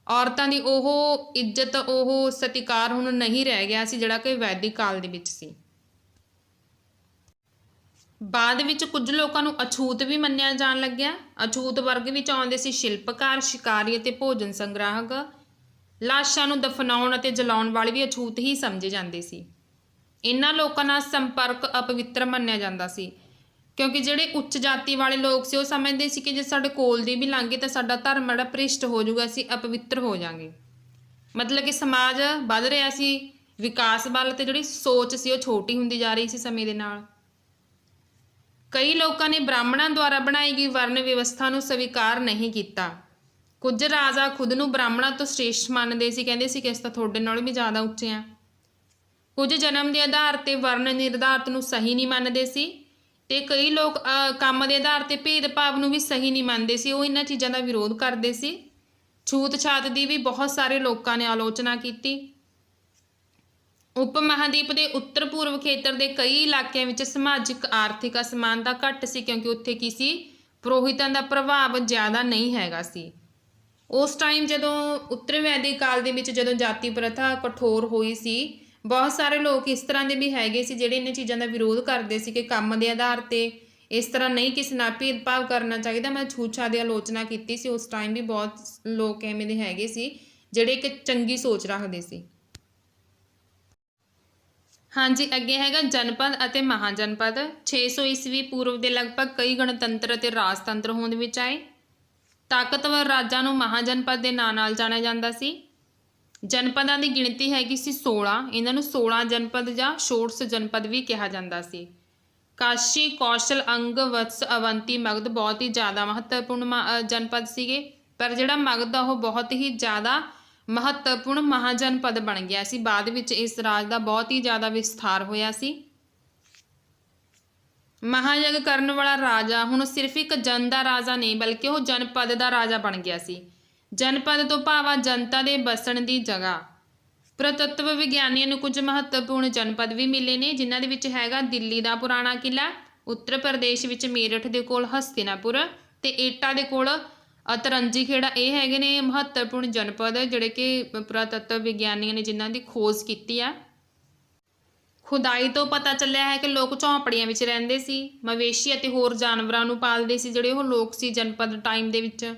ਔਰਤਾਂ ਦੀ ਉਹ ਇੱਜ਼ਤ, ਉਹ ਸਤਿਕਾਰ ਹੁਣ ਨਹੀਂ ਰਹਿ ਗਿਆ ਸੀ ਜਿਹੜਾ ਕਿ ਵੈਦਿਕ ਕਾਲ ਦੇ ਵਿੱਚ ਸੀ। ਬਾਅਦ ਵਿੱਚ ਕੁਝ ਲੋਕਾਂ ਨੂੰ ਅਛੂਤ ਵੀ ਮੰਨਿਆ ਜਾਣ ਲੱਗਿਆ। ਅਛੂਤ ਵਰਗ ਵਿੱਚ ਆਉਂਦੇ ਸੀ ਸ਼ਿਲਪਕਾਰ, ਸ਼ਿਕਾਰੀ ਅਤੇ ਭੋਜਨ ਸੰਗ੍ਰਾਹਕ। ਲਾਸ਼ਾਂ ਨੂੰ ਦਫਨਾਉਣ ਅਤੇ ਜਲਾਉਣ ਵਾਲੇ ਵੀ ਅਛੂਤ ਹੀ ਸਮਝੇ ਜਾਂਦੇ ਸੀ। ਇਹਨਾਂ ਲੋਕਾਂ ਨਾਲ ਸੰਪਰਕ ਅਪਵਿੱਤਰ ਮੰਨਿਆ ਜਾਂਦਾ ਸੀ, ਕਿਉਂਕਿ ਜਿਹੜੇ ਉੱਚ ਜਾਤੀ ਵਾਲੇ ਲੋਕ ਸੀ ਉਹ ਸਮਝਦੇ ਸੀ ਕਿ ਜੇ ਸਾਡੇ ਕੋਲ ਦੀ ਵੀ ਲੰਘੇ ਤਾਂ ਸਾਡਾ ਧਰਮ ਜਿਹੜਾ ਭ੍ਰਿਸ਼ਟ ਹੋ ਜਾਊਗਾ, ਅਸੀਂ ਅਪਵਿੱਤਰ ਹੋ ਜਾਵਾਂਗੇ। ਮਤਲਬ ਕਿ ਸਮਾਜ ਵੱਧ ਰਿਹਾ ਸੀ ਵਿਕਾਸ ਵੱਲ ਤੇ ਜਿਹੜੀ ਸੋਚ ਸੀ ਉਹ ਛੋਟੀ ਹੁੰਦੀ ਜਾ ਰਹੀ ਸੀ ਸਮੇਂ ਦੇ ਨਾਲ। ਕਈ ਲੋਕਾਂ ਨੇ ਬ੍ਰਾਹਮਣਾਂ ਦੁਆਰਾ ਬਣਾਈ ਗਈ ਵਰਨ ਵਿਵਸਥਾ ਨੂੰ ਸਵੀਕਾਰ ਨਹੀਂ ਕੀਤਾ। ਕੁਝ ਰਾਜਾ ਖੁਦ ਨੂੰ ਬ੍ਰਾਹਮਣਾਂ ਤੋਂ ਸ੍ਰੇਸ਼ਟ ਮੰਨਦੇ ਸੀ, ਕਹਿੰਦੇ ਸੀ ਕਿ ਅਸੀਂ ਤਾਂ ਤੁਹਾਡੇ ਨਾਲੋਂ ਵੀ ਜ਼ਿਆਦਾ ਉੱਚੇ ਹਾਂ। ਕੁਝ ਜਨਮ ਦੇ ਆਧਾਰ 'ਤੇ ਵਰਨ ਨਿਰਧਾਰਤ ਨੂੰ ਸਹੀ ਨਹੀਂ ਮੰਨਦੇ ਸੀ ਅਤੇ ਕਈ ਲੋਕ ਕੰਮ ਦੇ ਆਧਾਰ 'ਤੇ ਭੇਦਭਾਵ ਨੂੰ ਵੀ ਸਹੀ ਨਹੀਂ ਮੰਨਦੇ ਸੀ। ਉਹ ਇਹਨਾਂ ਚੀਜ਼ਾਂ ਦਾ ਵਿਰੋਧ ਕਰਦੇ ਸੀ। ਛੂਤ ਛਾਤ ਦੀ ਵੀ ਬਹੁਤ ਸਾਰੇ ਲੋਕਾਂ ਨੇ ਆਲੋਚਨਾ ਕੀਤੀ। ਉਪ ਮਹਾਂਦੀਪ ਦੇ ਉੱਤਰ ਪੂਰਬ ਖੇਤਰ ਦੇ ਕਈ ਇਲਾਕਿਆਂ ਵਿੱਚ ਸਮਾਜਿਕ ਆਰਥਿਕ ਅਸਮਾਨਤਾ ਘੱਟ ਸੀ, ਕਿਉਂਕਿ ਉੱਥੇ ਕੀ ਸੀ, ਪੁਰੋਹਿਤਾਂ ਦਾ ਪ੍ਰਭਾਵ ਜ਼ਿਆਦਾ ਨਹੀਂ ਹੈਗਾ ਸੀ। ਉਸ ਟਾਈਮ ਜਦੋਂ ਉੱਤਰ ਵੈਦਿਕ ਕਾਲ ਦੇ ਵਿੱਚ ਜਦੋਂ ਜਾਤੀ ਪ੍ਰਥਾ ਕਠੋਰ ਹੋਈ ਸੀ, ਬਹੁਤ ਸਾਰੇ ਲੋਕ ਇਸ ਤਰ੍ਹਾਂ ਦੇ ਵੀ ਹੈਗੇ ਸੀ ਜਿਹੜੇ ਇਹਨਾਂ ਚੀਜ਼ਾਂ ਦਾ ਵਿਰੋਧ ਕਰਦੇ ਸੀ ਕਿ ਕੰਮ ਦੇ ਆਧਾਰ 'ਤੇ ਇਸ ਤਰ੍ਹਾਂ ਨਹੀਂ ਕਿਸੇ ਨਾਲ ਭੇਦਭਾਵ ਕਰਨਾ ਚਾਹੀਦਾ। ਮੈਂ ਛੂਤ ਛਾਤ ਦੀ ਆਲੋਚਨਾ ਕੀਤੀ ਸੀ। ਉਸ ਟਾਈਮ ਵੀ ਬਹੁਤ ਲੋਕ ਐਵੇਂ ਦੇ ਹੈਗੇ ਸੀ ਜਿਹੜੇ ਇੱਕ ਚੰਗੀ ਸੋਚ ਰੱਖਦੇ ਸੀ। ਹਾਂਜੀ, ਅੱਗੇ ਹੈਗਾ ਜਨਪਦ ਅਤੇ ਮਹਾਜਨਪਦ। 600 ਈਸਵੀ ਪੂਰਵ ਦੇ ਲਗਭਗ ਕਈ ਗਣਤੰਤਰ ਅਤੇ ਰਾਜਤੰਤਰ ਹੋਂਦ ਵਿੱਚ ਆਏ। ਤਾਕਤਵਰ ਰਾਜਾਂ ਨੂੰ ਮਹਾਜਨਪਦ ਦੇ ਨਾਂ ਨਾਲ ਜਾਣਿਆ ਜਾਂਦਾ ਸੀ। ਜਨਪਦਾਂ ਦੀ ਗਿਣਤੀ ਹੈਗੀ ਸੀ 16। ਇਹਨਾਂ ਨੂੰ 16 ਜਨਪਦ ਜਾਂ षोडश ਜਨਪਦ ਵੀ ਕਿਹਾ ਜਾਂਦਾ ਸੀ। ਕਾਸ਼ੀ, ਕੌਸ਼ਲ, ਅੰਗ, ਵਤਸ, ਅਵੰਤੀ, ਮਗਧ ਬਹੁਤ ਹੀ ਜ਼ਿਆਦਾ ਮਹੱਤਵਪੂਰਨ ਜਨਪਦ ਸੀਗੇ, ਪਰ ਜਿਹੜਾ ਮਗਧ ਆ ਉਹ ਬਹੁਤ ਹੀ ਜ਼ਿਆਦਾ ਮਹੱਤਵਪੂਰਨ ਮਹਾਜਨਪਦ ਬਣ ਗਿਆ ਸੀ। ਬਾਅਦ ਵਿੱਚ ਇਸ ਰਾਜ ਦਾ ਬਹੁਤ ਹੀ ਜ਼ਿਆਦਾ ਵਿਸਥਾਰ ਹੋਇਆ ਸੀ। ਮਹਾਯੱਗ ਕਰਨ ਵਾਲਾ ਰਾਜਾ ਹੁਣ ਸਿਰਫ ਇੱਕ ਜਨ ਦਾ ਰਾਜਾ ਨਹੀਂ ਬਲਕਿ ਉਹ ਜਨਪਦ ਦਾ ਰਾਜਾ ਬਣ ਗਿਆ ਸੀ। ਜਨਪਦ ਤੋਂ ਭਾਵ ਆ ਜਨਤਾ ਦੇ ਬਸਣ ਦੀ ਜਗ੍ਹਾ। ਪੁਰਾਤੱਤਵ ਵਿਗਿਆਨੀਆਂ ਨੂੰ ਕੁਝ ਮਹੱਤਵਪੂਰਨ ਜਨਪਦ ਵੀ ਮਿਲੇ ਨੇ, ਜਿਨ੍ਹਾਂ ਦੇ ਵਿੱਚ ਹੈਗਾ ਦਿੱਲੀ ਦਾ ਪੁਰਾਣਾ ਕਿਲ੍ਹਾ, ਉੱਤਰ ਪ੍ਰਦੇਸ਼ ਵਿੱਚ ਮੇਰਠ ਦੇ ਕੋਲ ਹਸਤਿਨਾਪੁਰ ਅਤੇ ਏਟਾ ਦੇ ਕੋਲ ਤਰੰਜੀ ਖੇੜਾ। ਇਹ ਹੈਗੇ ਨੇ ਮਹੱਤਵਪੂਰਨ ਜਨਪਦ ਜਿਹੜੇ ਕਿ ਪੁਰਾਤੱਤਵ ਵਿਗਿਆਨੀਆਂ ਨੇ ਜਿਨ੍ਹਾਂ ਦੀ ਖੋਜ ਕੀਤੀ ਆ। ਖੁਦਾਈ ਤੋਂ ਪਤਾ ਚੱਲਿਆ ਹੈ ਕਿ ਲੋਕ ਝੌਂਪੜੀਆਂ ਵਿੱਚ ਰਹਿੰਦੇ ਸੀ, ਮਵੇਸ਼ੀ ਅਤੇ ਹੋਰ ਜਾਨਵਰਾਂ ਨੂੰ ਪਾਲਦੇ ਸੀ ਜਿਹੜੇ ਉਹ ਲੋਕ ਸੀ ਜਨਪਦ ਟਾਈਮ ਦੇ ਵਿੱਚ।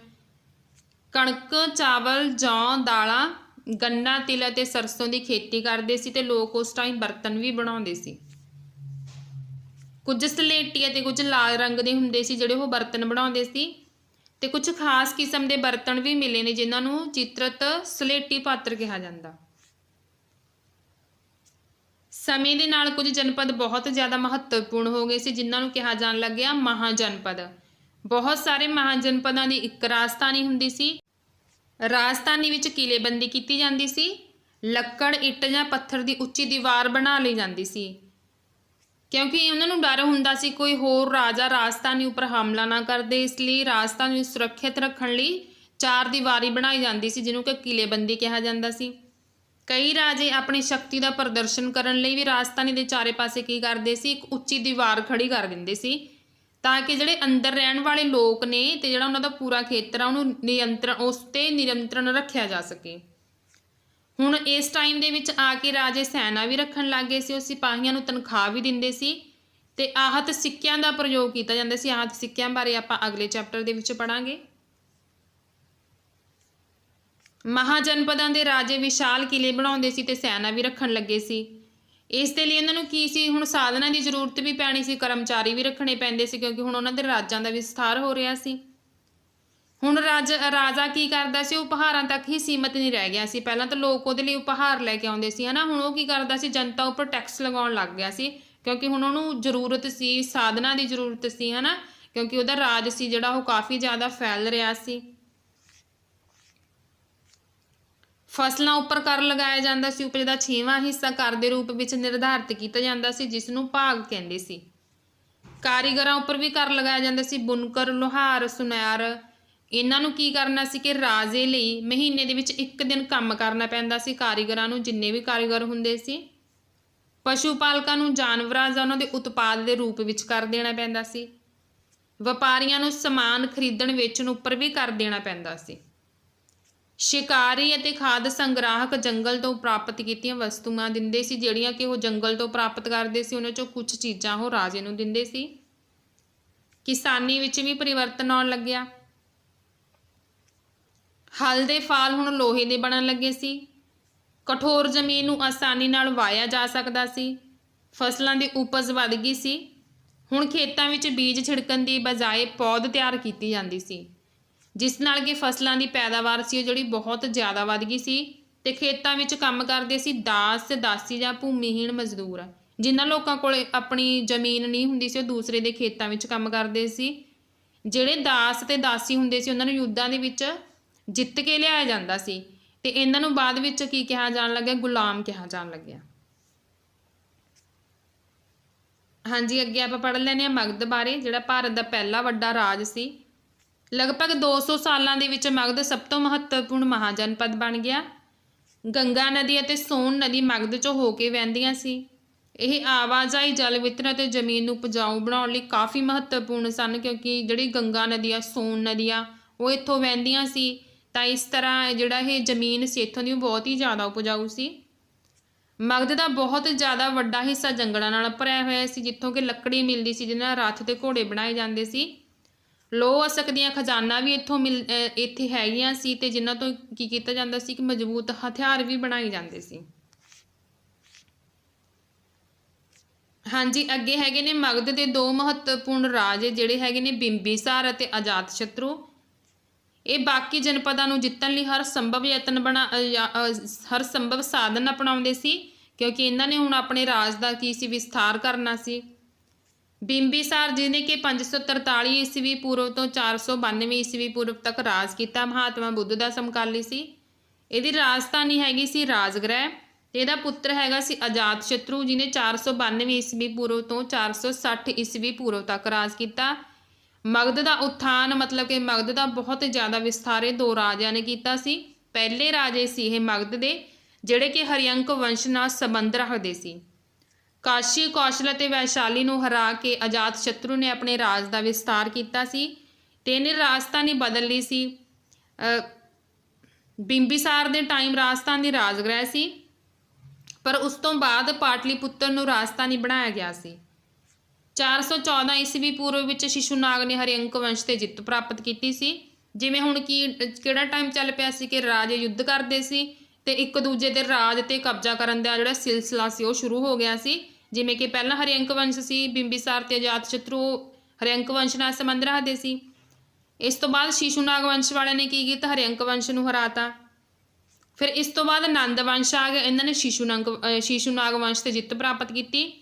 ਕਣਕ, ਚਾਵਲ, ਜੌਂ, ਦਾਲਾਂ, ਗੰਨਾ, ਤਿਲ ਅਤੇ ਸਰਸੋਂ ਦੀ ਖੇਤੀ ਕਰਦੇ ਸੀ ਅਤੇ ਲੋਕ ਉਸ ਟਾਈਮ ਬਰਤਨ ਵੀ ਬਣਾਉਂਦੇ ਸੀ। ਕੁਝ ਸਲੇਟੀ ਅਤੇ ਕੁਝ ਲਾਲ ਰੰਗ ਦੇ ਹੁੰਦੇ ਸੀ ਜਿਹੜੇ ਉਹ ਬਰਤਨ ਬਣਾਉਂਦੇ ਸੀ ਅਤੇ ਕੁਝ ਖਾਸ ਕਿਸਮ ਦੇ ਬਰਤਨ ਵੀ ਮਿਲੇ ਨੇ ਜਿਨ੍ਹਾਂ ਨੂੰ ਚਿਤਰਤ ਸਲੇਟੀ ਪਾਤਰ ਕਿਹਾ ਜਾਂਦਾ। ਸਮੇਂ ਦੇ ਨਾਲ ਕੁਝ ਜਨਪਦ ਬਹੁਤ ਜ਼ਿਆਦਾ ਮਹੱਤਵਪੂਰਨ ਹੋ ਗਏ ਸੀ ਜਿਨ੍ਹਾਂ ਨੂੰ ਕਿਹਾ ਜਾਣ ਲੱਗਿਆ ਮਹਾਜਨਪਦ। ਬਹੁਤ ਸਾਰੇ ਮਹਾਜਨਪਦਾਂ ਦੀ ਇੱਕ ਰਾਜਧਾਨੀ ਹੁੰਦੀ ਸੀ। ਰਾਜਧਾਨੀ ਵਿੱਚ ਕਿਲ੍ਹੇਬੰਦੀ ਕੀਤੀ ਜਾਂਦੀ ਸੀ। ਲੱਕੜ, ਇੱਟ ਜਾਂ ਪੱਥਰ ਦੀ ਉੱਚੀ ਦੀਵਾਰ ਬਣਾ ਲਈ ਜਾਂਦੀ ਸੀ ਕਿਉਂਕਿ ਉਹਨਾਂ ਨੂੰ ਡਰ ਹੁੰਦਾ ਸੀ ਕੋਈ ਹੋਰ ਰਾਜਾ ਰਾਜਧਾਨੀ ਉੱਪਰ ਹਮਲਾ ਨਾ ਕਰਦੇ। ਇਸ ਲਈ ਰਾਜਧਾਨੀ ਨੂੰ ਸੁਰੱਖਿਅਤ ਰੱਖਣ ਲਈ ਚਾਰ ਦੀਵਾਰੀ ਬਣਾਈ ਜਾਂਦੀ ਸੀ ਜਿਹਨੂੰ ਕਿ ਕਿਲ੍ਹੇਬੰਦੀ ਕਿਹਾ ਜਾਂਦਾ ਸੀ। ਕਈ ਰਾਜੇ ਆਪਣੀ ਸ਼ਕਤੀ ਦਾ ਪ੍ਰਦਰਸ਼ਨ ਕਰਨ ਲਈ ਵੀ ਰਾਜਧਾਨੀ ਦੇ ਚਾਰੇ ਪਾਸੇ ਕੀ ਕਰਦੇ ਸੀ, ਇੱਕ ਉੱਚੀ ਦੀਵਾਰ ਖੜੀ ਕਰ ਦਿੰਦੇ ਸੀ ਤਾਂ ਕਿ ਜਿਹੜੇ ਅੰਦਰ ਰਹਿਣ ਵਾਲੇ ਲੋਕ ਨੇ ਅਤੇ ਜਿਹੜਾ ਉਹਨਾਂ ਦਾ ਪੂਰਾ ਖੇਤਰ ਆ ਉਹਨੂੰ ਉਸ 'ਤੇ ਨਿਯੰਤਰਣ ਰੱਖਿਆ ਜਾ ਸਕੇ। ਹੁਣ ਇਸ ਟਾਈਮ ਦੇ ਵਿੱਚ ਆ ਕੇ ਰਾਜੇ ਸੈਨਾ ਵੀ ਰੱਖਣ ਲੱਗ ਗਏ ਸੀ। ਉਹ ਸਿਪਾਹੀਆਂ ਨੂੰ ਤਨਖਾਹ ਵੀ ਦਿੰਦੇ ਸੀ ਅਤੇ ਆਹਤ ਸਿੱਕਿਆਂ ਦਾ ਪ੍ਰਯੋਗ ਕੀਤਾ ਜਾਂਦਾ ਸੀ। ਆਹਤ ਸਿੱਕਿਆਂ ਬਾਰੇ ਆਪਾਂ ਅਗਲੇ ਚੈਪਟਰ ਦੇ ਵਿੱਚ ਪੜ੍ਹਾਂਗੇ। ਮਹਾਜਨਪਦਾਂ ਦੇ ਰਾਜੇ ਵਿਸ਼ਾਲ ਕਿਲ੍ਹੇ ਬਣਾਉਂਦੇ ਸੀ ਅਤੇ ਸੈਨਾ ਵੀ ਰੱਖਣ ਲੱਗੇ ਸੀ। ਇਸ ਦੇ ਲਈ ਇਹਨਾਂ ਨੂੰ ਕੀ ਸੀ, ਹੁਣ ਸਾਧਨਾਂ ਦੀ ਜ਼ਰੂਰਤ ਵੀ ਪੈਣੀ ਸੀ, ਕਰਮਚਾਰੀ ਵੀ ਰੱਖਣੇ ਪੈਂਦੇ ਸੀ ਕਿਉਂਕਿ ਹੁਣ ਉਹਨਾਂ ਦੇ ਰਾਜਾਂ ਦਾ ਵਿਸਥਾਰ ਹੋ ਰਿਹਾ ਸੀ। ਹੁਣ ਰਾਜਾ ਕੀ ਕਰਦਾ ਸੀ, ਉਹ ਉਪਹਾਰਾਂ ਤੱਕ ਹੀ ਸੀਮਤ ਨਹੀਂ ਰਹਿ ਗਿਆ ਸੀ। ਪਹਿਲਾਂ ਤਾਂ ਲੋਕ ਉਹਦੇ ਲਈ ਉਪਹਾਰ ਲੈ ਕੇ ਆਉਂਦੇ ਸੀ, ਹੈ ਨਾ। ਹੁਣ ਉਹ ਕੀ ਕਰਦਾ ਸੀ, ਜਨਤਾ ਉੱਪਰ ਟੈਕਸ ਲਗਾਉਣ ਲੱਗ ਗਿਆ ਸੀ ਕਿਉਂਕਿ ਹੁਣ ਉਹਨੂੰ ਜ਼ਰੂਰਤ ਸੀ, ਸਾਧਨਾਂ ਦੀ ਜ਼ਰੂਰਤ ਸੀ, ਹੈ ਨਾ, ਕਿਉਂਕਿ ਉਹਦਾ ਰਾਜ ਸੀ ਜਿਹੜਾ ਉਹ ਕਾਫੀ ਜ਼ਿਆਦਾ ਫੈਲ ਰਿਹਾ ਸੀ। ਫਸਲਾਂ ਉੱਪਰ ਕਰ ਲਗਾਇਆ ਜਾਂਦਾ ਸੀ। ਉਪਜ ਦਾ 6ਵਾਂ ਹਿੱਸਾ ਕਰ ਦੇ ਰੂਪ ਵਿੱਚ ਨਿਰਧਾਰਿਤ ਕੀਤਾ ਜਾਂਦਾ ਸੀ, ਜਿਸ ਨੂੰ ਭਾਗ ਕਹਿੰਦੇ ਸੀ। ਕਾਰੀਗਰਾਂ ਉੱਪਰ ਵੀ ਕਰ ਲਗਾਇਆ ਜਾਂਦਾ ਸੀ। ਬੁਣਕਰ, ਲੁਹਾਰ, ਸੁਨਾਰ, ਇਹਨਾਂ ਨੂੰ ਕੀ ਕਰਨਾ ਸੀ ਕਿ ਰਾਜੇ ਲਈ ਮਹੀਨੇ ਦੇ ਵਿੱਚ 1 ਦਿਨ ਕੰਮ ਕਰਨਾ ਪੈਂਦਾ ਸੀ। ਕਾਰੀਗਰਾਂ ਨੂੰ, ਜਿੰਨੇ ਵੀ ਕਾਰੀਗਰ ਹੁੰਦੇ ਸੀ। ਪਸ਼ੂ ਪਾਲਕਾਂ ਨੂੰ ਜਾਨਵਰਾਂ ਜਾਂ ਉਹਨਾਂ ਦੇ ਉਤਪਾਦ ਦੇ ਰੂਪ ਵਿੱਚ ਕਰ ਦੇਣਾ ਪੈਂਦਾ ਸੀ। ਵਪਾਰੀਆਂ ਨੂੰ ਸਮਾਨ ਖਰੀਦਣ ਵੇਚਣ ਉੱਪਰ ਵੀ ਕਰ ਦੇਣਾ ਪੈਂਦਾ ਸੀ। ਸ਼ਿਕਾਰੀ ਅਤੇ ਖਾਦ ਸੰਗ੍ਰਾਹਕ ਜੰਗਲ ਤੋਂ ਪ੍ਰਾਪਤ ਕੀਤੀਆਂ ਵਸਤੂਆਂ ਦਿੰਦੇ ਸੀ, ਜਿਹੜੀਆਂ ਕਿ ਉਹ ਜੰਗਲ ਤੋਂ ਪ੍ਰਾਪਤ ਕਰਦੇ ਸੀ। ਉਹਨਾਂ ਚੋਂ ਕੁਝ ਚੀਜ਼ਾਂ ਉਹ ਰਾਜੇ ਨੂੰ ਦਿੰਦੇ ਸੀ। ਕਿਸਾਨੀ ਵਿੱਚ ਵੀ ਪਰਿਵਰਤਨ ਆਉਣ ਲੱਗਿਆ। ਹਲ ਦੇ ਫਾਲ ਹੁਣ ਲੋਹੇ ਦੇ ਬਣਨ ਲੱਗੇ ਸੀ। ਕਠੋਰ ਜ਼ਮੀਨ ਨੂੰ ਆਸਾਨੀ ਨਾਲ ਵਾਹਿਆ ਜਾ ਸਕਦਾ ਸੀ। ਫਸਲਾਂ ਦੀ ਉਪਜ ਵੱਧ ਗਈ ਸੀ। ਹੁਣ ਖੇਤਾਂ ਵਿੱਚ ਬੀਜ ਛਿੜਕਣ ਦੀ ਬਜਾਏ ਪੌਦ ਤਿਆਰ ਕੀਤੀ ਜਾਂਦੀ ਸੀ, ਜਿਸ ਨਾਲ ਕਿ ਫਸਲਾਂ ਦੀ ਪੈਦਾਵਾਰ ਸੀ ਉਹ ਜਿਹੜੀ ਬਹੁਤ ਜ਼ਿਆਦਾ ਵੱਧ ਗਈ ਸੀ। ਤੇ ਖੇਤਾਂ ਵਿੱਚ ਕੰਮ ਕਰਦੇ ਸੀ ਦਾਸ, ਦਾਸੀ ਜਾਂ ਭੂਮੀਹੀਣ ਮਜ਼ਦੂਰ। ਜਿਨ੍ਹਾਂ ਲੋਕਾਂ ਕੋਲ ਆਪਣੀ ਜ਼ਮੀਨ ਨਹੀਂ ਹੁੰਦੀ ਸੀ, ਉਹ ਦੂਸਰੇ ਦੇ ਖੇਤਾਂ ਵਿੱਚ ਕੰਮ ਕਰਦੇ ਸੀ। ਜਿਹੜੇ ਦਾਸ ਤੇ ਦਾਸੀ ਹੁੰਦੇ ਸੀ, ਉਹਨਾਂ ਨੂੰ ਯੁੱਧਾਂ ਦੇ ਵਿੱਚ ਜਿੱਤ ਕੇ ਲਿਆਇਆ ਜਾਂਦਾ ਸੀ, ਤੇ ਇਹਨਾਂ ਨੂੰ ਬਾਅਦ ਵਿੱਚ ਕੀ ਕਿਹਾ ਜਾਣ ਲੱਗਿਆ? ਗੁਲਾਮ ਕਿਹਾ ਜਾਣ ਲੱਗਿਆ। ਹਾਂਜੀ, ਅੱਗੇ ਆਪਾਂ ਪੜ੍ਹ ਲੈਂਦੇ ਹਾਂ ਮਗਧ ਬਾਰੇ, ਜਿਹੜਾ ਭਾਰਤ ਦਾ ਪਹਿਲਾ ਵੱਡਾ ਰਾਜ ਸੀ। ਲਗਭਗ 200 ਸਾਲਾਂ ਦੇ ਵਿੱਚ ਮਗਧ ਸਭ ਤੋਂ ਮਹੱਤਵਪੂਰਨ ਮਹਾਜਨਪਦ ਬਣ ਗਿਆ। ਗੰਗਾ ਨਦੀ ਅਤੇ ਸੋਨ ਨਦੀ ਮਗਧ 'ਚੋਂ ਹੋ ਕੇ ਵਹਿੰਦੀਆਂ ਸੀ। ਇਹ ਆਵਾਜਾਈ, ਜਲ ਵਿਤਰਨ ਅਤੇ ਜ਼ਮੀਨ ਨੂੰ ਉਪਜਾਊ ਬਣਾਉਣ ਲਈ ਕਾਫੀ ਮਹੱਤਵਪੂਰਨ ਸਨ, ਕਿਉਂਕਿ ਜਿਹੜੀ ਗੰਗਾ ਨਦੀ ਆ, ਸੋਨ ਨਦੀ ਆ, ਉਹ ਇੱਥੋਂ ਵਹਿੰਦੀਆਂ ਸੀ। ਤਾਂ ਇਸ ਤਰ੍ਹਾਂ ਜਿਹੜਾ ਇਹ ਜ਼ਮੀਨ ਸੀ ਇੱਥੋਂ ਦੀ, ਉਹ ਬਹੁਤ ਹੀ ਜ਼ਿਆਦਾ ਉਪਜਾਊ ਸੀ। ਮਗਧ ਦਾ ਬਹੁਤ ਜ਼ਿਆਦਾ ਵੱਡਾ ਹਿੱਸਾ ਜੰਗਲਾਂ ਨਾਲ ਭਰਿਆ ਹੋਇਆ ਸੀ, ਜਿੱਥੋਂ ਕਿ ਲੱਕੜੀ ਮਿਲਦੀ ਸੀ, ਜਿਹਨਾਂ ਨਾਲ ਰੱਥ ਤੇ ਘੋੜੇ ਬਣਾਏ ਜਾਂਦੇ ਸੀ। ਲੋਹ ਅਸਕ ਦੀਆਂ ਖਜ਼ਾਨਾਂ ਵੀ ਇੱਥੇ ਹੈਗੀਆਂ ਸੀ, ਤੇ ਜਿਨ੍ਹਾਂ ਤੋਂ ਕੀ ਕੀਤਾ ਜਾਂਦਾ ਸੀ ਕਿ ਮਜ਼ਬੂਤ ਹਥਿਆਰ ਵੀ ਬਣਾਏ ਜਾਂਦੇ ਸੀ। ਹਾਂਜੀ, ਅੱਗੇ ਹੈਗੇ ਨੇ ਮਗਧ ਦੇ 2 ਮਹੱਤਵਪੂਰਨ ਰਾਜ, ਜਿਹੜੇ ਹੈਗੇ ਨੇ ਬਿੰਬੀਸਾਰ ਅਤੇ ਅਜਾਤਸ਼ਤਰੂ। ਇਹ ਬਾਕੀ ਜਨਪਦਾਂ ਨੂੰ ਜਿੱਤਣ ਲਈ ਹਰ ਸੰਭਵ ਸਾਧਨ ਅਪਣਾਉਂਦੇ ਸੀ, ਕਿਉਂਕਿ ਇਹਨਾਂ ਨੇ ਹੁਣ ਆਪਣੇ ਰਾਜ ਦਾ ਕੀ ਸੀ? ਵਿਸਥਾਰ ਕਰਨਾ ਸੀ। ਬਿੰਬੀਸਾਰ, ਜਿਹਨੇ ਕਿ 543 ਈਸਵੀ ਪੂਰਵ ਤੋਂ 492 ਈਸਵੀ ਪੂਰਵ ਤੱਕ ਰਾਜ ਕੀਤਾ, ਮਹਾਤਮਾ ਬੁੱਧ ਦਾ ਸਮਕਾਲੀ ਸੀ। ਇਹਦੀ ਰਾਜਧਾਨੀ ਹੈਗੀ ਸੀ ਰਾਜਗ੍ਰਹਿ। ਤੇ ਇਹਦਾ ਪੁੱਤਰ ਹੈਗਾ ਸੀ ਅਜਾਤਸ਼ਤਰੂ, ਜਿਹਨੇ 492 ਈਸਵੀ ਪੂਰਵ ਤੋਂ 460 ਈਸਵੀ ਪੂਰਵ ਤੱਕ ਰਾਜ ਕੀਤਾ। ਮਗਧ ਦਾ ਉਥਾਨ, ਮਤਲਬ ਕਿ ਮਗਧ ਦਾ ਬਹੁਤ ਜ਼ਿਆਦਾ ਵਿਸਥਾਰ ਇਹ 2 ਰਾਜਿਆਂ ਨੇ ਕੀਤਾ ਸੀ। ਪਹਿਲੇ ਰਾਜੇ ਸੀ ਇਹ ਮਗਧ ਦੇ, ਜਿਹੜੇ ਕਿ ਹਰਿਅੰਕ ਵੰਸ਼ ਨਾਲ ਸੰਬੰਧ ਰੱਖਦੇ ਸੀ। ਕਾਸ਼ੀ, ਕੌਸ਼ਲ ਅਤੇ ਵੈਸ਼ਾਲੀ ਨੂੰ ਹਰਾ ਕੇ ਅਜਾਤਸ਼ਤਰੂ ਨੇ ਆਪਣੇ ਰਾਜ ਦਾ ਵਿਸਥਾਰ ਕੀਤਾ ਸੀ, ਤੇ ਇਹਨੇ ਰਾਜਧਾਨੀ ਬਦਲ ਲਈ ਸੀ। ਬਿੰਬੀਸਾਰ ਦੇ ਟਾਈਮ ਰਾਜਧਾਨੀ ਰਾਜਗ੍ਰਹਿ ਸੀ, ਪਰ ਉਸ ਤੋਂ ਬਾਅਦ ਪਾਟਲੀਪੁੱਤਰ ਨੂੰ ਰਾਜਧਾਨੀ ਬਣਾਇਆ ਗਿਆ ਸੀ। 414 ਈਸਵੀ ਪੂਰਵ ਵਿੱਚ ਸ਼ਿਸ਼ੂਨਾਗ ਨੇ ਹਰਿਅੰਕ ਵੰਸ਼ 'ਤੇ ਜਿੱਤ ਪ੍ਰਾਪਤ ਕੀਤੀ ਸੀ। ਜਿਵੇਂ ਹੁਣ ਕਿਹੜਾ ਟਾਈਮ ਚੱਲ ਪਿਆ ਸੀ ਕਿ ਰਾਜੇ ਯੁੱਧ ਕਰਦੇ ਸੀ, ਤੇ ਇੱਕ ਦੂਜੇ ਦੇ ਰਾਜ 'ਤੇ ਕਬਜ਼ਾ ਕਰਨ ਦਾ ਜਿਹੜਾ ਸਿਲਸਿਲਾ ਸੀ ਉਹ ਸ਼ੁਰੂ ਹੋ ਗਿਆ ਸੀ। ਜਿਵੇਂ ਕਿ ਪਹਿਲਾਂ ਹਰਿਅੰਕ ਵੰਸ਼ ਸੀ, ਬਿੰਬੀਸਾਰ ਤੇ ਅਜਾਤਸ਼ਤਰੂ ਹਰਿਅੰਕ ਵੰਸ਼ ਨਾਲ ਸੰਬੰਧ ਰੱਖਦੇ ਸੀ। ਇਸ ਤੋਂ ਬਾਅਦ ਸ਼ਿਸ਼ੂਨਾਗ ਵੰਸ਼ ਵਾਲਿਆਂ ਨੇ ਕੀ ਕੀਤਾ? ਹਰਿਅੰਕ ਵੰਸ਼ ਨੂੰ ਹਰਾਤਾ। ਫਿਰ ਇਸ ਤੋਂ ਬਾਅਦ ਨੰਦ ਵੰਸ਼ ਆ ਗਿਆ, ਇਹਨਾਂ ਨੇ ਸ਼ਿਸ਼ੂਨਾਗ ਵੰਸ਼ 'ਤੇ ਜਿੱਤ ਪ੍ਰਾਪਤ ਕੀਤੀ।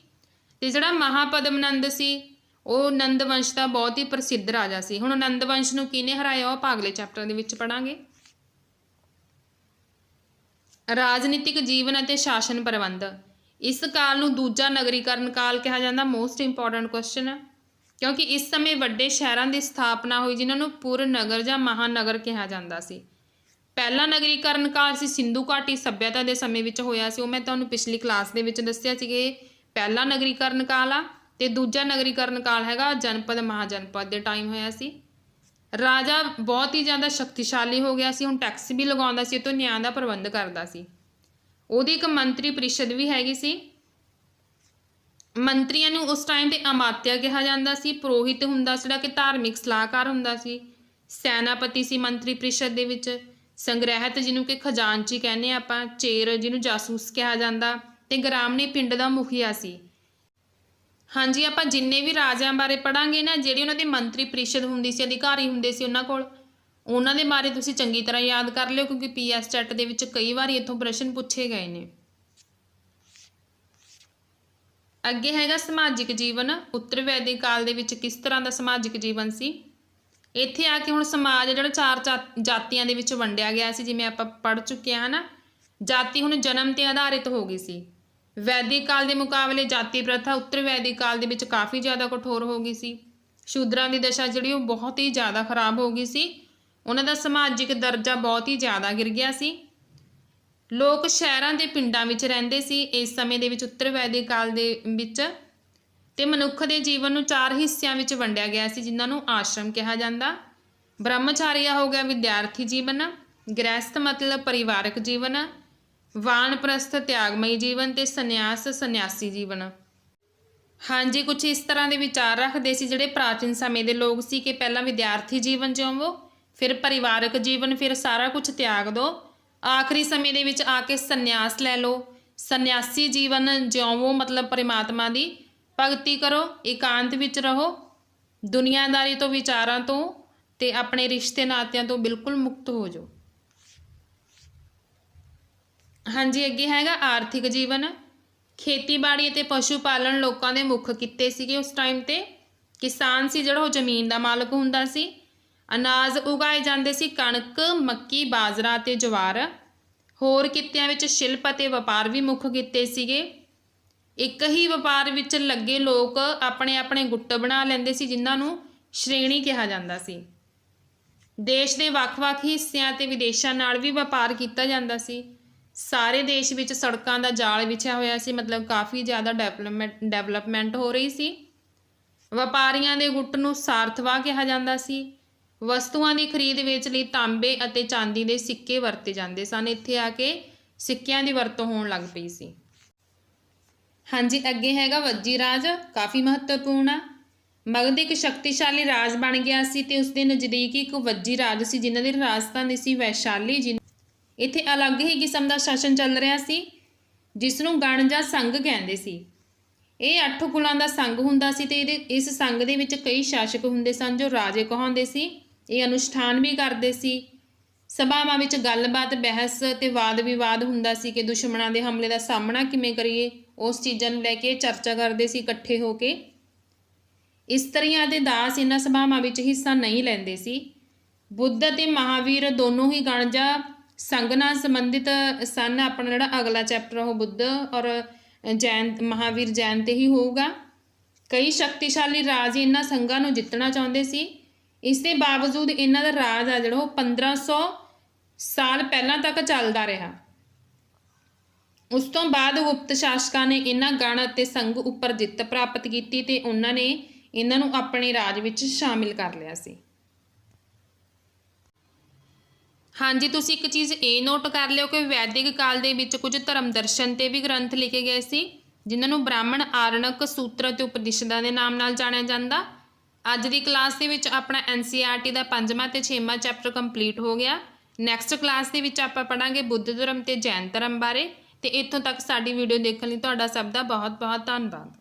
ਤੇ ਜਿਹੜਾ ਮਹਾਪਦਮ ਸੀ, ਉਹ ਨੰਦ ਵੰਸ਼ ਦਾ ਬਹੁਤ ਹੀ ਪ੍ਰਸਿੱਧ ਰਾਜਾ ਸੀ। ਹੁਣ ਨੰਦ ਵੰਸ਼ ਨੂੰ ਕਿਹਨੇ ਹਰਾਇਆ, ਉਹ ਆਪਾਂ ਅਗਲੇ ਚੈਪਟਰ ਦੇ ਵਿੱਚ ਪੜਾਂਗੇ। ਰਾਜਨੀਤਿਕ ਜੀਵਨ ਅਤੇ ਸ਼ਾਸਨ ਪ੍ਰਬੰਧ। ਇਸ ਕਾਲ ਨੂੰ ਦੂਜਾ ਨਗਰੀਕਰਨ ਕਾਲ ਕਿਹਾ ਜਾਂਦਾ। ਮੋਸਟ ਇੰਪੋਰਟੈਂਟ ਕੁਐਸਚਨ ਹੈ, ਕਿਉਂਕਿ ਇਸ ਸਮੇਂ ਵੱਡੇ ਸ਼ਹਿਰਾਂ ਦੀ ਸਥਾਪਨਾ ਹੋਈ, ਜਿਨ੍ਹਾਂ ਨੂੰ ਪੁਰ ਨਗਰ ਜਾਂ ਮਹਾਨਗਰ ਕਿਹਾ ਜਾਂਦਾ ਸੀ। ਪਹਿਲਾ ਨਗਰੀਕਰਨ ਕਾਲ ਸੀ ਸਿੰਧੂ ਘਾਟੀ ਸੱਭਿਅਤਾ ਦੇ ਸਮੇਂ ਵਿੱਚ ਹੋਇਆ ਸੀ। ਉਹ ਮੈਂ ਤੁਹਾਨੂੰ ਪਿਛਲੀ ਕਲਾਸ ਦੇ ਵਿੱਚ ਦੱਸਿਆ ਸੀ ਕਿ ਪਹਿਲਾ ਨਗਰੀਕਰਨ ਕਾਲ ਆ, ਤੇ ਦੂਜਾ ਨਗਰੀਕਰਨ ਕਾਲ ਹੈਗਾ ਜਨਪਦ ਮਹਾਜਨਪਦ ਦੇ ਟਾਈਮ ਹੋਇਆ ਸੀ। ਰਾਜਾ ਬਹੁਤ ਹੀ ਜ਼ਿਆਦਾ ਸ਼ਕਤੀਸ਼ਾਲੀ ਹੋ ਗਿਆ ਸੀ। ਹੁਣ ਟੈਕਸ ਵੀ ਲਗਾਉਂਦਾ ਸੀ, ਤੋਂ ਨਿਆਂ ਦਾ ਪ੍ਰਬੰਧ ਕਰਦਾ ਸੀ। ਉਹਦੀ ਇੱਕ ਮੰਤਰੀ ਪ੍ਰੀਸ਼ਦ ਵੀ ਹੈਗੀ ਸੀ। ਮੰਤਰੀਆਂ ਨੂੰ ਉਸ ਟਾਈਮ 'ਤੇ ਅਮਾਤਿਆ ਕਿਹਾ ਜਾਂਦਾ ਸੀ। ਪੁਰੋਹਿਤ ਹੁੰਦਾ ਸੀ, ਜਿਹੜਾ ਕਿ ਧਾਰਮਿਕ ਸਲਾਹਕਾਰ ਹੁੰਦਾ ਸੀ। ਸੈਨਾਪਤੀ ਸੀ ਮੰਤਰੀ ਪ੍ਰੀਸ਼ਦ ਦੇ ਵਿੱਚ। ਸੰਗ੍ਰਹਿਤ, ਜਿਹਨੂੰ ਕਿ ਖਜ਼ਾਨਚੀ ਕਹਿੰਦੇ ਆਪਾਂ। ਚੇਰ, ਜਿਹਨੂੰ ਜਾਸੂਸ ਕਿਹਾ ਜਾਂਦਾ। ਤੇ ਗ੍ਰਾਮਣੀ ਪਿੰਡ ਦਾ ਮੁਖੀਆ ਸੀ। ਹਾਂਜੀ, ਆਪਾਂ ਜਿੰਨੇ ਵੀ ਰਾਜਿਆਂ ਬਾਰੇ ਪੜਾਂਗੇ ਨਾ, ਜਿਹੜੀ ਉਹਨਾਂ ਦੀ ਮੰਤਰੀ ਪ੍ਰੀਸ਼ਦ ਹੁੰਦੀ ਸੀ, ਅਧਿਕਾਰੀ ਹੁੰਦੇ ਸੀ ਉਹਨਾਂ ਕੋਲ, ਉਹਨਾਂ ਦੇ ਬਾਰੇ ਤੁਸੀਂ ਚੰਗੀ ਤਰ੍ਹਾਂ ਯਾਦ ਕਰ ਲਿਓ, ਕਿਉਂਕਿ PS ਚੈਟ ਦੇ ਵਿੱਚ ਕਈ ਵਾਰੀ ਇੱਥੋਂ ਪ੍ਰਸ਼ਨ ਪੁੱਛੇ ਗਏ ਨੇ। ਅੱਗੇ ਹੈਗਾ ਸਮਾਜਿਕ ਜੀਵਨ। ਉੱਤਰ ਵੈਦਿਕ ਕਾਲ ਦੇ ਵਿੱਚ ਕਿਸ ਤਰ੍ਹਾਂ ਦਾ ਸਮਾਜਿਕ ਜੀਵਨ ਸੀ। ਇੱਥੇ ਆ ਕੇ ਹੁਣ ਸਮਾਜ ਜਿਹੜਾ 4 ਜਾਤੀਆਂ ਦੇ ਵਿੱਚ ਵੰਡਿਆ ਗਿਆ ਸੀ, ਜਿਵੇਂ ਆਪਾਂ ਪੜ੍ਹ ਚੁੱਕੇ ਹਾਂ ਨਾ। ਜਾਤੀ ਹੁਣ ਜਨਮ ਤੇ ਆਧਾਰਿਤ ਹੋ ਗਈ ਸੀ। ਵੈਦਿਕ ਕਾਲ ਦੇ ਮੁਕਾਬਲੇ ਜਾਤੀ ਪ੍ਰਥਾ ਉੱਤਰ ਵੈਦਿਕ ਕਾਲ ਦੇ ਵਿੱਚ ਕਾਫੀ ਜ਼ਿਆਦਾ ਕਠੋਰ ਹੋ ਗਈ ਸੀ। ਸ਼ੂਦਰਾਂ ਦੀ ਦਸ਼ਾ ਜਿਹੜੀ ਉਹ ਬਹੁਤ ਹੀ ਜ਼ਿਆਦਾ ਖਰਾਬ ਹੋ ਗਈ ਸੀ। ਉਹਨਾਂ ਦਾ ਸਮਾਜਿਕ ਦਰਜਾ ਬਹੁਤ ਹੀ ਜ਼ਿਆਦਾ ਗਿਰ ਗਿਆ ਸੀ। ਲੋਕ ਸ਼ਹਿਰਾਂ ਦੇ ਪਿੰਡਾਂ ਵਿੱਚ ਰਹਿੰਦੇ ਸੀ ਇਸ ਸਮੇਂ ਦੇ ਵਿੱਚ ਉੱਤਰ ਵੈਦਿਕ ਕਾਲ ਦੇ ਵਿੱਚ। ਤੇ ਮਨੁੱਖ ਦੇ ਜੀਵਨ ਨੂੰ 4 ਹਿੱਸਿਆਂ ਵਿੱਚ ਵੰਡਿਆ ਗਿਆ ਸੀ, ਜਿਨ੍ਹਾਂ ਨੂੰ ਆਸ਼ਰਮ ਕਿਹਾ ਜਾਂਦਾ। ਬ੍ਰਹਮਚਾਰੀਆ ਹੋ ਗਿਆ ਵਿਦਿਆਰਥੀ ਜੀਵਨ, ਗ੍ਰਹਿਸਥ ਮਤਲਬ ਪਰਿਵਾਰਕ ਜੀਵਨ, ਵਾਨਪ੍ਰਸਥ ਤਿਆਗਮਈ ਜੀਵਨ ਤੇ ਸੰਨਿਆਸ ਸੰਨਿਆਸੀ ਜੀਵਨ। ਹਾਂਜੀ, ਕੁਝ ਇਸ ਤਰ੍ਹਾਂ ਦੇ ਵਿਚਾਰ ਰੱਖਦੇ ਸੀ ਜਿਹੜੇ ਪ੍ਰਾਚੀਨ ਸਮੇਂ ਦੇ ਲੋਕ ਸੀ ਕਿ ਪਹਿਲਾਂ ਵਿਦਿਆਰਥੀ ਜੀਵਨ ਜਿਉਵੋ, ਫਿਰ ਪਰਿਵਾਰਕ ਜੀਵਨ, ਫਿਰ ਸਾਰਾ ਕੁਝ ਤਿਆਗ ਦਿਓ, ਆਖਰੀ ਸਮੇਂ ਦੇ ਵਿੱਚ ਆ ਕੇ ਸੰਨਿਆਸ ਲੈ ਲਓ। ਸੰਨਿਆਸੀ ਜੀਵਨ ਜਿਉਵੋ ਮਤਲਬ ਪਰਮਾਤਮਾ ਦੀ ਭਗਤੀ ਕਰੋ, ਇਕਾਂਤ ਵਿੱਚ ਰਹੋ, ਦੁਨੀਆਦਾਰੀ ਤੋਂ ਵਿਚਾਰਾਂ ਤੋਂ ਤੇ ਆਪਣੇ ਰਿਸ਼ਤੇ ਨਾਤਿਆਂ ਤੋਂ ਬਿਲਕੁਲ ਮੁਕਤ ਹੋ ਜਾਓ। ਹਾਂਜੀ, ਅੱਗੇ ਹੈਗਾ ਆਰਥਿਕ ਜੀਵਨ। ਖੇਤੀਬਾੜੀ ਅਤੇ ਪਸ਼ੂ ਪਾਲਣ ਲੋਕਾਂ ਦੇ ਮੁੱਖ ਕਿੱਤੇ ਸੀਗੇ ਉਸ ਟਾਈਮ ਤੇ। ਕਿਸਾਨ ਸੀ ਜਿਹੜਾ ਉਹ ਜ਼ਮੀਨ ਦਾ ਮਾਲਕ ਹੁੰਦਾ ਸੀ। ਅਨਾਜ ਉਗਾਏ ਜਾਂਦੇ ਸੀ, ਕਣਕ, ਮੱਕੀ, ਬਾਜਰਾ ਅਤੇ ਜਵਾਰ। ਹੋਰ ਕਿੱਤਿਆਂ ਵਿੱਚ ਸ਼ਿਲਪ ਅਤੇ ਵਪਾਰ ਵੀ ਮੁੱਖ ਕਿੱਤੇ ਸੀਗੇ। ਇੱਕ ਹੀ ਵਪਾਰ ਵਿੱਚ ਲੱਗੇ ਲੋਕ ਆਪਣੇ ਆਪਣੇ ਗੁੱਟ ਬਣਾ ਲੈਂਦੇ ਸੀ, ਜਿਨ੍ਹਾਂ ਨੂੰ ਸ਼੍ਰੇਣੀ ਕਿਹਾ ਜਾਂਦਾ ਸੀ। ਦੇਸ਼ ਦੇ ਵੱਖ-ਵੱਖ ਹਿੱਸਿਆਂ ਤੇ ਵਿਦੇਸ਼ਾਂ ਨਾਲ ਵੀ ਵਪਾਰ ਕੀਤਾ ਜਾਂਦਾ ਸੀ। ਸਾਰੇ ਦੇਸ਼ ਵਿੱਚ ਸੜਕਾਂ ਦਾ ਜਾਲ ਵਿਛਿਆ ਹੋਇਆ ਸੀ, ਮਤਲਬ ਕਾਫੀ ਜ਼ਿਆਦਾ ਡਿਵੈਲਪਮੈਂਟ ਹੋ ਰਹੀ ਸੀ। ਵਪਾਰੀਆਂ ਦੇ ਗੁੱਟ ਨੂੰ ਸਾਰਥਵਾਹ ਕਿਹਾ ਜਾਂਦਾ ਸੀ। ਵਸਤੂਆਂ ਦੀ ਖਰੀਦ ਵੇਚ ਲਈ ਤਾਂਬੇ ਅਤੇ ਚਾਂਦੀ ਦੇ ਸਿੱਕੇ ਵਰਤੇ ਜਾਂਦੇ ਸਨ। ਇੱਥੇ ਆ ਕੇ ਸਿੱਕਿਆਂ ਦੀ ਵਰਤੋਂ ਹੋਣ ਲੱਗ ਪਈ ਸੀ। ਹਾਂਜੀ, ਅੱਗੇ ਹੈਗਾ ਵੱਜੀ ਰਾਜ, ਕਾਫੀ ਮਹੱਤਵਪੂਰਨ ਆ। ਮਗਧ ਇੱਕ ਸ਼ਕਤੀਸ਼ਾਲੀ ਰਾਜ ਬਣ ਗਿਆ ਸੀ ਤੇ ਉਸਦੇ ਨਜ਼ਦੀਕ ਇੱਕ ਵੱਜੀ ਰਾਜ ਸੀ, ਜਿਨ੍ਹਾਂ ਦੀ ਰਾਜਧਾਨੀ ਸੀ ਵੈਸ਼ਾਲੀ। ਇੱਥੇ ਅਲੱਗ ਹੀ ਕਿਸਮ ਦਾ ਸ਼ਾਸਨ ਚੱਲ ਰਿਹਾ ਸੀ, ਜਿਸ ਨੂੰ ਗਣ ਜਾਂ ਸੰਘ ਕਹਿੰਦੇ ਸੀ। ਇਹ 8 ਕੁਲਾਂ ਦਾ ਸੰਘ ਹੁੰਦਾ ਸੀ ਤੇ ਇਸ ਸੰਘ ਦੇ ਵਿੱਚ ਕਈ ਸ਼ਾਸਕ ਹੁੰਦੇ ਸਨ ਜੋ ਰਾਜੇ ਕਹਾਉਂਦੇ ਸੀ। ਇਹ ਅਨੁਸ਼ਠਾਨ ਵੀ ਕਰਦੇ ਸੀ। ਸਭਾਵਾਂ ਵਿੱਚ ਗੱਲਬਾਤ, ਬਹਿਸ ਤੇ ਵਾਦ ਵਿਵਾਦ ਹੁੰਦਾ ਸੀ ਕਿ ਦੁਸ਼ਮਣਾਂ ਦੇ ਹਮਲੇ ਦਾ ਸਾਹਮਣਾ ਕਿਵੇਂ ਕਰੀਏ। ਉਸ ਚੀਜ਼ਾਂ ਨੂੰ ਲੈ ਕੇ ਚਰਚਾ ਕਰਦੇ ਸੀ ਇਕੱਠੇ ਹੋ ਕੇ। ਇਸਤਰੀਆਂ ਅਤੇ ਦਾਸ ਇਹਨਾਂ ਸਭਾਵਾਂ ਵਿੱਚ ਹਿੱਸਾ ਨਹੀਂ ਲੈਂਦੇ ਸੀ। ਬੁੱਧ ਅਤੇ ਮਹਾਵੀਰ ਦੋਨੋਂ ਹੀ ਗਣ ਜਾਂ ਸੰਘ ਨਾਲ ਸੰਬੰਧਿਤ ਸਨ। ਆਪਣਾ ਜਿਹੜਾ ਅਗਲਾ ਚੈਪਟਰ ਉਹ ਬੁੱਧ ਔਰ ਮਹਾਵੀਰ ਜੈਨ ਤੇ ਹੀ ਹੋਊਗਾ। ਕਈ ਸ਼ਕਤੀਸ਼ਾਲੀ ਰਾਜ ਇਹਨਾਂ ਸੰਘਾਂ ਨੂੰ ਜਿੱਤਣਾ ਚਾਹੁੰਦੇ ਸੀ। ਇਸ ਦੇ ਬਾਵਜੂਦ ਇਹਨਾਂ ਦਾ ਰਾਜ ਆ ਜਿਹੜਾ ਉਹ 1500 ਸਾਲ ਪਹਿਲਾਂ ਤੱਕ ਚੱਲਦਾ ਰਿਹਾ। ਉਸ ਤੋਂ ਬਾਅਦ ਗੁਪਤ ਸ਼ਾਸਕਾਂ ਨੇ ਇਹਨਾਂ ਗਣ ਅਤੇ ਸੰਘ ਉੱਪਰ ਜਿੱਤ ਪ੍ਰਾਪਤ ਕੀਤੀ ਤੇ ਉਹਨਾਂ ਨੇ ਇਹਨਾਂ ਨੂੰ ਆਪਣੇ ਰਾਜ ਵਿੱਚ ਸ਼ਾਮਿਲ ਕਰ ਲਿਆ ਸੀ। ਹਾਂਜੀ, ਤੁਸੀਂ ਇੱਕ ਚੀਜ਼ ਇਹ ਨੋਟ ਕਰ ਲਿਓ ਕਿ ਵੈਦਿਕ ਕਾਲ ਦੇ ਵਿੱਚ ਕੁਝ ਧਰਮ ਦਰਸ਼ਨ ਤੇ ਵੀ ਗ੍ਰੰਥ ਲਿਖੇ ਗਏ ਸੀ, ਜਿਨ੍ਹਾਂ ਨੂੰ ਬ੍ਰਾਹਮਣ, ਆਰਣਕ, ਸੂਤਰ ਅਤੇ ਉਪਨਿਸ਼ਦਾਂ ਦੇ ਨਾਮ ਨਾਲ ਜਾਣਿਆ ਜਾਂਦਾ। ਅੱਜ ਦੀ ਕਲਾਸ ਦੇ ਵਿੱਚ ਆਪਣਾ NCERT ਦਾ 5ਵਾਂ ਤੇ 6ਵਾਂ ਚੈਪਟਰ ਕੰਪਲੀਟ ਹੋ ਗਿਆ। ਨੈਕਸਟ ਕਲਾਸ ਦੇ ਵਿੱਚ ਆਪਾਂ ਪੜ੍ਹਾਂਗੇ ਬੁੱਧ ਧਰਮ ਤੇ ਜੈਨ ਧਰਮ ਬਾਰੇ। ਤੇ ਇੱਥੋਂ ਤੱਕ ਸਾਡੀ ਵੀਡੀਓ ਦੇਖਣ ਲਈ ਤੁਹਾਡਾ ਸਭ ਦਾ ਬਹੁਤ ਬਹੁਤ ਧੰਨਵਾਦ।